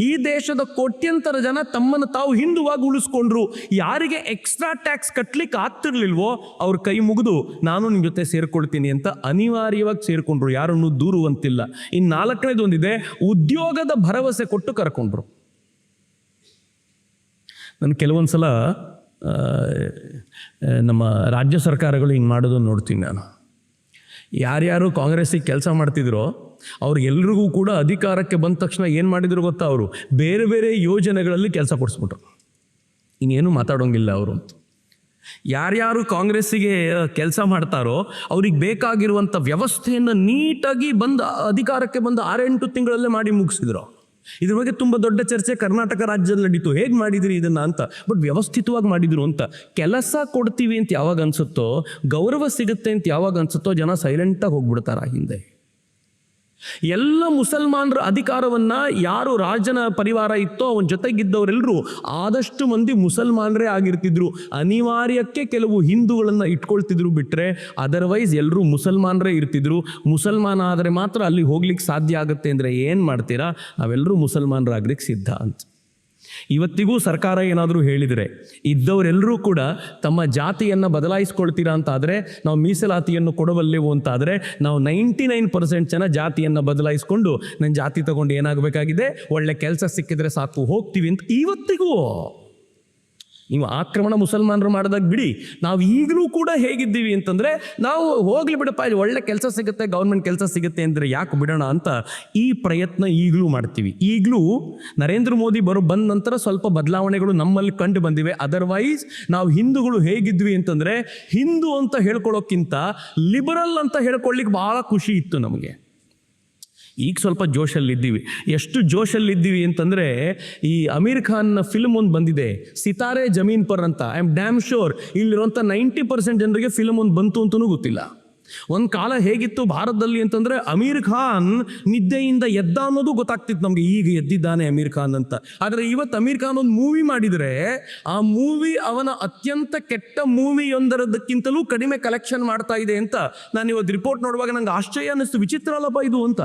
ಈ ದೇಶದ ಕೋಟ್ಯಂತರ ಜನ ತಮ್ಮನ್ನು ತಾವು ಹಿಂದುವಾಗಿ ಉಳಿಸ್ಕೊಂಡ್ರು. ಯಾರಿಗೆ ಎಕ್ಸ್ಟ್ರಾ ಟ್ಯಾಕ್ಸ್ ಕಟ್ಟಲಿಕ್ಕೆ ಆಗ್ತಿರ್ಲಿಲ್ವೋ ಅವ್ರ ಕೈ ಮುಗಿದು ನಾನು ನಿಮ್ಮ ಜೊತೆ ಸೇರ್ಕೊಳ್ತೀನಿ ಅಂತ ಅನಿವಾರ್ಯವಾಗಿ ಸೇರ್ಕೊಂಡ್ರು, ಯಾರನ್ನು ದೂರುವಂತಿಲ್ಲ. ಇನ್ನು 4ನೇದು ಒಂದಿದೆ, ಉದ್ಯೋಗದ ಭರವಸೆ ಕೊಟ್ಟು ಕರ್ಕೊಂಡ್ರು. ನಾನು ಕೆಲವೊಂದು ಸಲ ನಮ್ಮ ರಾಜ್ಯ ಸರ್ಕಾರಗಳು ಹಿಂಗೆ ಮಾಡೋದನ್ನು ನೋಡ್ತೀನಿ ನಾನು. ಯಾರ್ಯಾರು ಕಾಂಗ್ರೆಸ್ಸಿಗೆ ಕೆಲಸ ಮಾಡ್ತಿದ್ರೋ ಅವ್ರಿಗೆಲ್ರಿಗೂ ಕೂಡ ಅಧಿಕಾರಕ್ಕೆ ಬಂದ ತಕ್ಷಣ ಏನು ಮಾಡಿದ್ರು ಗೊತ್ತಾ, ಅವರು ಬೇರೆ ಬೇರೆ ಯೋಜನೆಗಳಲ್ಲಿ ಕೆಲಸ ಕೊಡಿಸ್ಬಿಟ್ರು. ಇನ್ನೇನು ಮಾತಾಡೋಂಗಿಲ್ಲ ಅವರು ಅಂತ. ಯಾರ್ಯಾರು ಕಾಂಗ್ರೆಸ್ಸಿಗೆ ಕೆಲಸ ಮಾಡ್ತಾರೋ ಅವ್ರಿಗೆ ಬೇಕಾಗಿರುವಂಥ ವ್ಯವಸ್ಥೆಯನ್ನು ನೀಟಾಗಿ ಅಧಿಕಾರಕ್ಕೆ ಬಂದ 6-8 ತಿಂಗಳಲ್ಲೇ ಮಾಡಿ ಮುಗಿಸಿದ್ರು. ಇದ್ರ ಬಗ್ಗೆ ತುಂಬ ದೊಡ್ಡ ಚರ್ಚೆ ಕರ್ನಾಟಕ ರಾಜ್ಯದಲ್ಲಿ ನಡೀತು, ಹೇಗೆ ಮಾಡಿದ್ರಿ ಇದನ್ನು ಅಂತ. ಬಟ್ ವ್ಯವಸ್ಥಿತವಾಗಿ ಮಾಡಿದ್ರು ಅಂತ. ಕೆಲಸ ಕೊಡ್ತೀವಿ ಅಂತ ಯಾವಾಗ ಅನ್ಸುತ್ತೋ, ಗೌರವ ಸಿಗುತ್ತೆ ಅಂತ ಯಾವಾಗ ಅನ್ಸುತ್ತೋ, ಜನ ಸೈಲೆಂಟಾಗಿ ಹೋಗ್ಬಿಡ್ತಾರ ಹಿಂದೆ. ಎಲ್ಲ ಮುಸಲ್ಮಾನರ ಅಧಿಕಾರವನ್ನ ಯಾರು ರಾಜನ ಪರಿವಾರ ಇತ್ತೋ ಅವನ ಜೊತೆಗಿದ್ದವರೆಲ್ಲರೂ ಆದಷ್ಟು ಮಂದಿ ಮುಸಲ್ಮಾನರೇ ಆಗಿರ್ತಿದ್ರು. ಅನಿವಾರ್ಯಕ್ಕೆ ಕೆಲವು ಹಿಂದೂಗಳನ್ನು ಇಟ್ಕೊಳ್ತಿದ್ರು, ಬಿಟ್ಟರೆ ಅದರ್ವೈಸ್ ಎಲ್ಲರೂ ಮುಸಲ್ಮಾನರೇ ಇರ್ತಿದ್ರು. ಮುಸಲ್ಮಾನ ಆದರೆ ಮಾತ್ರ ಅಲ್ಲಿ ಹೋಗ್ಲಿಕ್ಕೆ ಸಾಧ್ಯ ಆಗುತ್ತೆ ಅಂದರೆ ಏನು ಮಾಡ್ತೀರಾ, ನಾವೆಲ್ಲರೂ ಮುಸಲ್ಮಾನರಾಗ್ಲಿಕ್ಕೆ ಸಿದ್ಧ ಅಂತ. ಇವತ್ತಿಗೂ ಸರ್ಕಾರ ಏನಾದರೂ ಹೇಳಿದರೆ ಇದ್ದವರೆಲ್ಲರೂ ಕೂಡ ತಮ್ಮ ಜಾತಿಯನ್ನು ಬದಲಾಯಿಸ್ಕೊಳ್ತೀರಾ ಅಂತಾದರೆ, ನಾವು ಮೀಸಲಾತಿಯನ್ನು ಕೊಡಬಲ್ಲೆವು ಅಂತಾದರೆ, ನಾವು 99% ಜನ ಜಾತಿಯನ್ನು ಬದಲಾಯಿಸ್ಕೊಂಡು ನನ್ನ ಜಾತಿ ತಗೊಂಡು ಏನಾಗಬೇಕಾಗಿದೆ, ಒಳ್ಳೆ ಕೆಲಸ ಸಿಕ್ಕಿದ್ರೆ ಸಾಕು ಹೋಗ್ತೀವಿ ಅಂತ ಇವತ್ತಿಗೂ. ನೀವು ಆಕ್ರಮಣ ಮುಸಲ್ಮಾನರು ಮಾಡಿದಾಗ ಬಿಡಿ, ನಾವು ಈಗಲೂ ಕೂಡ ಹೇಗಿದ್ದೀವಿ ಅಂತಂದರೆ, ನಾವು ಹೋಗ್ಲಿ ಬಿಡಪ್ಪ ಒಳ್ಳೆ ಕೆಲಸ ಸಿಗುತ್ತೆ, ಗೌರ್ಮೆಂಟ್ ಕೆಲಸ ಸಿಗುತ್ತೆ ಅಂದರೆ ಯಾಕೆ ಬಿಡೋಣ ಅಂತ ಈ ಪ್ರಯತ್ನ ಈಗಲೂ ಮಾಡ್ತೀವಿ. ಈಗಲೂ ನರೇಂದ್ರ ಮೋದಿ ಬಂದ ನಂತರ ಸ್ವಲ್ಪ ಬದಲಾವಣೆಗಳು ನಮ್ಮಲ್ಲಿ ಕಂಡು ಬಂದಿವೆ. ಅದರ್ವೈಸ್ ನಾವು ಹಿಂದೂಗಳು ಹೇಗಿದ್ವಿ ಅಂತಂದರೆ, ಹಿಂದೂ ಅಂತ ಹೇಳ್ಕೊಳ್ಳೋಕ್ಕಿಂತ ಲಿಬರಲ್ ಅಂತ ಹೇಳ್ಕೊಳ್ಳಿಕ್ಕೆ ಭಾಳ ಖುಷಿ ಇತ್ತು ನಮಗೆ. ಈಗ ಸ್ವಲ್ಪ ಜೋಶಲ್ಲಿದ್ದೀವಿ. ಎಷ್ಟು ಜೋಶಲ್ಲಿದ್ದೀವಿ ಅಂತಂದರೆ, ಈ ಅಮೀರ್ ಖಾನ್ ಫಿಲ್ಮ್ ಒಂದು ಬಂದಿದೆ, ಸಿತಾರೆ ಜಮೀನ್ ಪರ್ ಅಂತ. ಐ ಆಮ್ ಡ್ಯಾಮ್ ಶೋರ್ ಇಲ್ಲಿರುವಂಥ 90% ಜನರಿಗೆ ಫಿಲ್ಮ್ ಒಂದು ಬಂತು ಅಂತಲೂ ಗೊತ್ತಿಲ್ಲ. ಒಂದು ಕಾಲ ಹೇಗಿತ್ತು ಭಾರತದಲ್ಲಿ ಅಂತಂದರೆ, ಅಮೀರ್ ಖಾನ್ ನಿದ್ದೆಯಿಂದ ಎದ್ದ ಅನ್ನೋದು ಗೊತ್ತಾಗ್ತಿತ್ತು ನಮಗೆ, ಈಗ ಎದ್ದಿದ್ದಾನೆ ಅಮೀರ್ ಖಾನ್ ಅಂತ. ಆದರೆ ಇವತ್ತು ಅಮೀರ್ ಖಾನ್ ಒಂದು ಮೂವಿ ಮಾಡಿದರೆ ಆ ಮೂವಿ ಅವನ ಅತ್ಯಂತ ಕೆಟ್ಟ ಮೂವಿಯೊಂದರದಕ್ಕಿಂತಲೂ ಕಡಿಮೆ ಕಲೆಕ್ಷನ್ ಮಾಡ್ತಾ ಇದೆ ಅಂತ ನಾನು ಇವತ್ತು ರಿಪೋರ್ಟ್ ನೋಡುವಾಗ ನಂಗೆ ಆಶ್ಚರ್ಯ ಅನ್ನಿಸ್ತು. ವಿಚಿತ್ರ ಅಲ್ಲಪ್ಪ ಇದು ಅಂತ.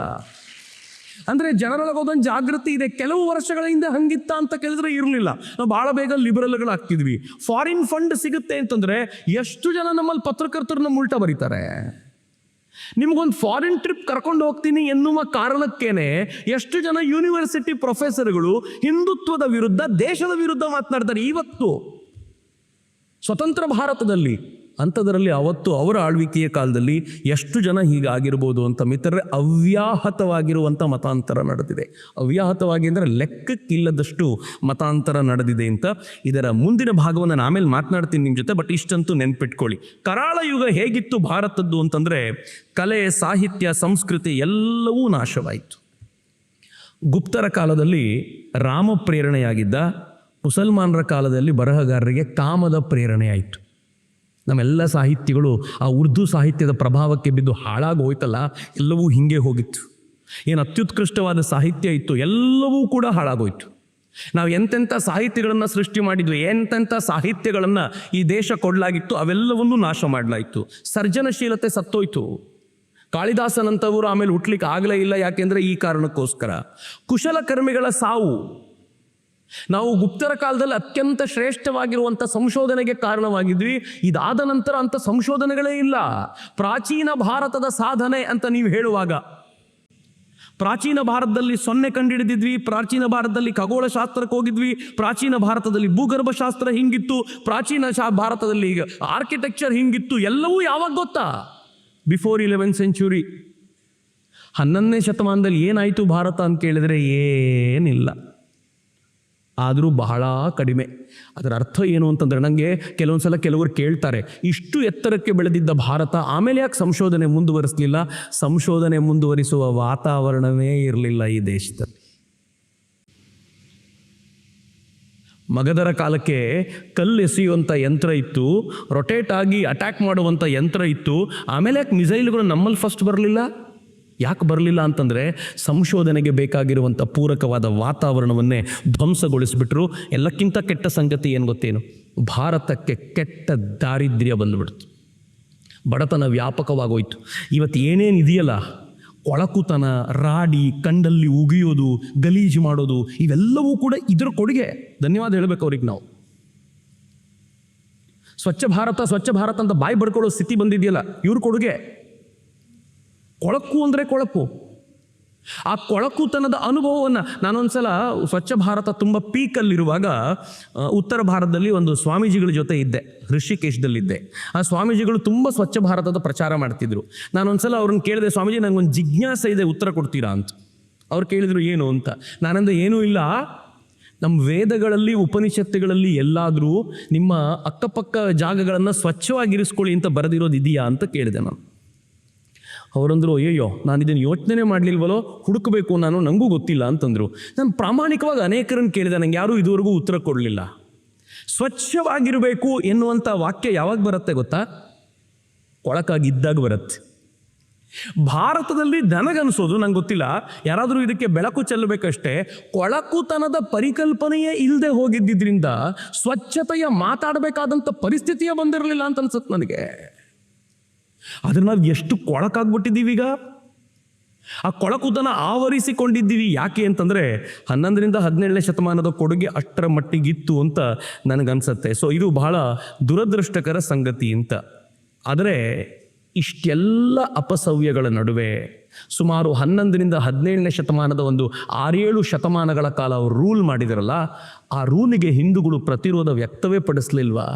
ಅಂದರೆ ಜನರೊಳಗೊಂದು ಜಾಗೃತಿ ಇದೆ. ಕೆಲವು ವರ್ಷಗಳ ಹಿಂದೆ ಹಂಗಿತ್ತ ಅಂತ ಕೇಳಿದ್ರೆ ಇರಲಿಲ್ಲ, ನಾವು ಭಾಳ ಬೇಗ ಲಿಬರಲ್ಗಳಾಗ್ತಿದ್ವಿ. ಫಾರಿನ್ ಫಂಡ್ ಸಿಗುತ್ತೆ ಅಂತಂದರೆ ಎಷ್ಟು ಜನ ನಮ್ಮಲ್ಲಿ ಪತ್ರಕರ್ತರು ನಮ್ಮ ಉಲ್ಟಾ ಬರೀತಾರೆ. ನಿಮ್ಗೊಂದು ಫಾರಿನ್ ಟ್ರಿಪ್ ಕರ್ಕೊಂಡು ಹೋಗ್ತೀನಿ ಎನ್ನುವ ಕಾರಣಕ್ಕೇನೆ ಎಷ್ಟು ಜನ ಯೂನಿವರ್ಸಿಟಿ ಪ್ರೊಫೆಸರ್ಗಳು ಹಿಂದುತ್ವದ ವಿರುದ್ಧ, ದೇಶದ ವಿರುದ್ಧ ಮಾತನಾಡ್ತಾರೆ ಇವತ್ತು ಸ್ವತಂತ್ರ ಭಾರತದಲ್ಲಿ. ಅಂಥದ್ರಲ್ಲಿ ಅವತ್ತು ಅವರ ಆಳ್ವಿಕೆಯ ಕಾಲದಲ್ಲಿ ಎಷ್ಟು ಜನ ಹೀಗಾಗಿರ್ಬೋದು ಅಂತ ಮಿತ್ರರೇ, ಅವ್ಯಾಹತವಾಗಿರುವಂಥ ಮತಾಂತರ ನಡೆದಿದೆ. ಅವ್ಯಾಹತವಾಗಿ ಅಂದರೆ ಲೆಕ್ಕಕ್ಕಿಲ್ಲದಷ್ಟು ಮತಾಂತರ ನಡೆದಿದೆ ಅಂತ. ಇದರ ಮುಂದಿನ ಭಾಗವನ್ನು ನಾನು ಆಮೇಲೆ ಮಾತನಾಡ್ತೀನಿ ನಿಮ್ಮ ಜೊತೆ. ಬಟ್ ಇಷ್ಟಂತೂ ನೆನ್ಪಿಟ್ಕೊಳ್ಳಿ, ಕರಾಳ ಯುಗ ಹೇಗಿತ್ತು ಭಾರತದ್ದು ಅಂತಂದರೆ, ಕಲೆ, ಸಾಹಿತ್ಯ, ಸಂಸ್ಕೃತಿ ಎಲ್ಲವೂ ನಾಶವಾಯಿತು. ಗುಪ್ತರ ಕಾಲದಲ್ಲಿ ರಾಮ ಪ್ರೇರಣೆಯಾಗಿದ್ದ ಮುಸಲ್ಮಾನರ ಕಾಲದಲ್ಲಿ ಬರಹಗಾರರಿಗೆ ಕಾಮದ ಪ್ರೇರಣೆ ಆಯಿತು. ನಮ್ಮೆಲ್ಲ ಸಾಹಿತ್ಯಗಳು ಆ ಉರ್ದು ಸಾಹಿತ್ಯದ ಪ್ರಭಾವಕ್ಕೆ ಬಿದ್ದು ಹಾಳಾಗಿ ಹೋಯ್ತಲ್ಲ, ಎಲ್ಲವೂ ಹೀಗೆ ಹೋಗಿತ್ತು. ಏನು ಅತ್ಯುತ್ಕೃಷ್ಟವಾದ ಸಾಹಿತ್ಯ ಇತ್ತು ಎಲ್ಲವೂ ಕೂಡ ಹಾಳಾಗೋಯ್ತು. ನಾವು ಎಂತೆಂಥ ಸಾಹಿತ್ಯಗಳನ್ನು ಸೃಷ್ಟಿ ಮಾಡಿದ್ವಿ, ಎಂತೆಂಥ ಸಾಹಿತ್ಯಗಳನ್ನು ಈ ದೇಶ ಕೊಡಲಾಗಿತ್ತು, ಅವೆಲ್ಲವನ್ನೂ ನಾಶ ಮಾಡಲಾಯಿತು. ಸರ್ಜನಶೀಲತೆ ಸತ್ತೋಯ್ತು. ಕಾಳಿದಾಸನಂಥವರು ಆಮೇಲೆ ಹುಟ್ಲಿಕ್ಕೆ ಆಗಲೇ ಇಲ್ಲ. ಯಾಕೆಂದರೆ ಈ ಕಾರಣಕ್ಕೋಸ್ಕರ ಕುಶಲಕರ್ಮಿಗಳ ಸಾವು. ನಾವು ಗುಪ್ತರ ಕಾಲದಲ್ಲಿ ಅತ್ಯಂತ ಶ್ರೇಷ್ಠವಾಗಿರುವಂಥ ಸಂಶೋಧನೆಗೆ ಕಾರಣವಾಗಿದ್ವಿ. ಇದಾದ ನಂತರ ಅಂಥ ಸಂಶೋಧನೆಗಳೇ ಇಲ್ಲ. ಪ್ರಾಚೀನ ಭಾರತದ ಸಾಧನೆ ಅಂತ ನೀವು ಹೇಳುವಾಗ, ಪ್ರಾಚೀನ ಭಾರತದಲ್ಲಿ ಸೊನ್ನೆ ಕಂಡುಹಿಡಿದಿದ್ವಿ, ಪ್ರಾಚೀನ ಭಾರತದಲ್ಲಿ ಖಗೋಳಶಾಸ್ತ್ರಕ್ಕೆ ಹೋಗಿದ್ವಿ, ಪ್ರಾಚೀನ ಭಾರತದಲ್ಲಿ ಭೂಗರ್ಭಶಾಸ್ತ್ರ ಹಿಂಗಿತ್ತು, ಪ್ರಾಚೀನ ಭಾರತದಲ್ಲಿ ಆರ್ಕಿಟೆಕ್ಚರ್ ಹಿಂಗಿತ್ತು. ಎಲ್ಲವೂ ಯಾವಾಗ ಗೊತ್ತಾ? Before 11th century. 11ನೇ ಶತಮಾನದಲ್ಲಿ ಏನಾಯಿತು ಭಾರತ ಅಂತ ಕೇಳಿದರೆ ಏನಿಲ್ಲ, ಆದರೂ ಬಹಳ ಕಡಿಮೆ. ಅದರ ಅರ್ಥ ಏನು ಅಂತಂದರೆ, ನನಗೆ ಕೆಲವೊಂದು ಸಲ ಕೆಲವರು ಕೇಳ್ತಾರೆ, ಇಷ್ಟು ಎತ್ತರಕ್ಕೆ ಬೆಳೆದಿದ್ದ ಭಾರತ ಆಮೇಲೆ ಯಾಕೆ ಸಂಶೋಧನೆ ಮುಂದುವರಿಸಲಿಲ್ಲ? ಸಂಶೋಧನೆ ಮುಂದುವರಿಸುವ ವಾತಾವರಣವೇ ಇರಲಿಲ್ಲ ಈ ದೇಶದಲ್ಲಿ. ಮಗಧರ ಕಾಲಕ್ಕೆ ಕಲ್ಲು ಎಸೆಯುವಂಥ ಯಂತ್ರ ಇತ್ತು, ರೊಟೇಟ್ ಆಗಿ ಅಟ್ಯಾಕ್ ಮಾಡುವಂಥ ಯಂತ್ರ ಇತ್ತು. ಆಮೇಲೆ ಯಾಕೆ ಮಿಸೈಲ್ಗಳು ನಮ್ಮಲ್ಲಿ ಫಸ್ಟ್ ಬರಲಿಲ್ಲ? ಯಾಕೆ ಬರಲಿಲ್ಲ ಅಂತಂದರೆ, ಸಂಶೋಧನೆಗೆ ಬೇಕಾಗಿರುವಂಥ ಪೂರಕವಾದ ವಾತಾವರಣವನ್ನೇ ಧ್ವಂಸಗೊಳಿಸಿಬಿಟ್ರು. ಎಲ್ಲಕ್ಕಿಂತ ಕೆಟ್ಟ ಸಂಗತಿ ಏನು ಗೊತ್ತೇನು? ಭಾರತಕ್ಕೆ ಕೆಟ್ಟ ದಾರಿದ್ರ್ಯ ಬಂದುಬಿಡ್ತು. ಬಡತನ ವ್ಯಾಪಕವಾಗೋಯ್ತು. ಇವತ್ತು ಏನೇನು ಇದೆಯಲ್ಲ, ಕೊಳಕುತನ, ರಾಡಿ, ಕಂಡಲ್ಲಿ ಉಗಿಯೋದು, ಗಲೀಜು ಮಾಡೋದು, ಇವೆಲ್ಲವೂ ಕೂಡ ಇದರ ಕೊಡುಗೆ. ಧನ್ಯವಾದ ಹೇಳಬೇಕು ಅವ್ರಿಗೆ ನಾವು. ಸ್ವಚ್ಛ ಭಾರತ ಸ್ವಚ್ಛ ಭಾರತ ಅಂತ ಬಾಯಿ ಬಡ್ಕೊಳ್ಳೋ ಸ್ಥಿತಿ ಬಂದಿದೆಯಲ್ಲ, ಇವ್ರ ಕೊಡುಗೆ. ಕೊಳಕು ಅಂದರೆ ಕೊಳಕು. ಆ ಕೊಳಕುತನದ ಅನುಭವವನ್ನು ನಾನೊಂದ್ಸಲ ಸ್ವಚ್ಛ ಭಾರತ ತುಂಬ ಪೀಕಲ್ಲಿರುವಾಗ ಉತ್ತರ ಭಾರತದಲ್ಲಿ ಒಂದು ಸ್ವಾಮೀಜಿಗಳ ಜೊತೆ ಇದ್ದೆ, ಋಷಿಕೇಶದಲ್ಲಿದ್ದೆ. ಆ ಸ್ವಾಮೀಜಿಗಳು ತುಂಬ ಸ್ವಚ್ಛ ಭಾರತದ ಪ್ರಚಾರ ಮಾಡ್ತಿದ್ರು. ನಾನೊಂದ್ಸಲ ಅವ್ರನ್ನ ಕೇಳಿದೆ, ಸ್ವಾಮೀಜಿ ನನಗೊಂದು ಜಿಜ್ಞಾಸೆ ಇದೆ, ಉತ್ತರ ಕೊಡ್ತೀರಾ ಅಂತ. ಅವ್ರು ಕೇಳಿದ್ರು ಏನು ಅಂತ. ನಾನಂದ್ರೆ ಏನೂ ಇಲ್ಲ, ನಮ್ಮ ವೇದಗಳಲ್ಲಿ ಉಪನಿಷತ್ತುಗಳಲ್ಲಿ ಎಲ್ಲಾದರೂ ನಿಮ್ಮ ಅಕ್ಕಪಕ್ಕ ಜಾಗಗಳನ್ನು ಸ್ವಚ್ಛವಾಗಿರಿಸ್ಕೊಳ್ಳಿ ಅಂತ ಬರೆದಿರೋದು ಇದೆಯಾ ಅಂತ ಕೇಳಿದೆ ನಾನು. ಅವರಂದರು, ಅಯ್ಯೋ ನಾನು ಇದನ್ನು ಯೋಚನೆ ಮಾಡಲಿಲ್ವಲ್ಲೋ, ಹುಡುಕಬೇಕು ನಾನು, ನನಗೂ ಗೊತ್ತಿಲ್ಲ ಅಂತಂದರು. ನಾನು ಪ್ರಾಮಾಣಿಕವಾಗಿ ಅನೇಕರನ್ನು ಕೇಳಿದೆ, ನನಗೆ ಯಾರೂ ಇದುವರೆಗೂ ಉತ್ತರ ಕೊಡಲಿಲ್ಲ. ಸ್ವಚ್ಛವಾಗಿರಬೇಕು ಎನ್ನುವಂಥ ವಾಕ್ಯ ಯಾವಾಗ ಬರುತ್ತೆ ಗೊತ್ತಾ? ಕೊಳಕಾಗಿದ್ದಾಗ ಬರುತ್ತೆ. ಭಾರತದಲ್ಲಿ ನನಗನ್ನಿಸೋದು, ನಂಗೆ ಗೊತ್ತಿಲ್ಲ, ಯಾರಾದರೂ ಇದಕ್ಕೆ ಬೆಳಕು ಚೆಲ್ಲಬೇಕಷ್ಟೇ, ಕೊಳಕುತನದ ಪರಿಕಲ್ಪನೆಯೇ ಇಲ್ಲದೆ ಹೋಗಿದ್ದರಿಂದ ಸ್ವಚ್ಛತೆಯ ಮಾತಾಡಬೇಕಾದಂಥ ಪರಿಸ್ಥಿತಿಯೇ ಬಂದಿರಲಿಲ್ಲ ಅಂತ ಅನ್ಸುತ್ತೆ ನನಗೆ. ಆದರೆ ನಾವು ಎಷ್ಟು ಕೊಳಕಾಗ್ಬಿಟ್ಟಿದ್ದೀವಿ ಈಗ. ಆ ಕೊಳಕುತನ ಆವರಿಸಿಕೊಂಡಿದ್ದೀವಿ. ಯಾಕೆ ಅಂತಂದರೆ 11ರಿಂದ 17ನೇ ಶತಮಾನದ ಕೊಡುಗೆ ಅಷ್ಟರ ಮಟ್ಟಿಗಿತ್ತು ಅಂತ ನನಗನ್ಸುತ್ತೆ. ಸೊ ಇದು ಬಹಳ ದುರದೃಷ್ಟಕರ ಸಂಗತಿ ಅಂತ. ಆದರೆ ಇಷ್ಟೆಲ್ಲ ಅಪಸವ್ಯಗಳ ನಡುವೆ ಸುಮಾರು 11ರಿಂದ 17ನೇ ಶತಮಾನದ ಒಂದು 6-7 ಶತಮಾನಗಳ ಕಾಲ ಅವರು ರೂಲ್ ಮಾಡಿದರಲ್ಲ, ಆ ರೂಲಿಗೆ ಹಿಂದೂಗಳು ಪ್ರತಿರೋಧ ವ್ಯಕ್ತವೇ ಪಡಿಸ್ಲಿಲ್ವಾ?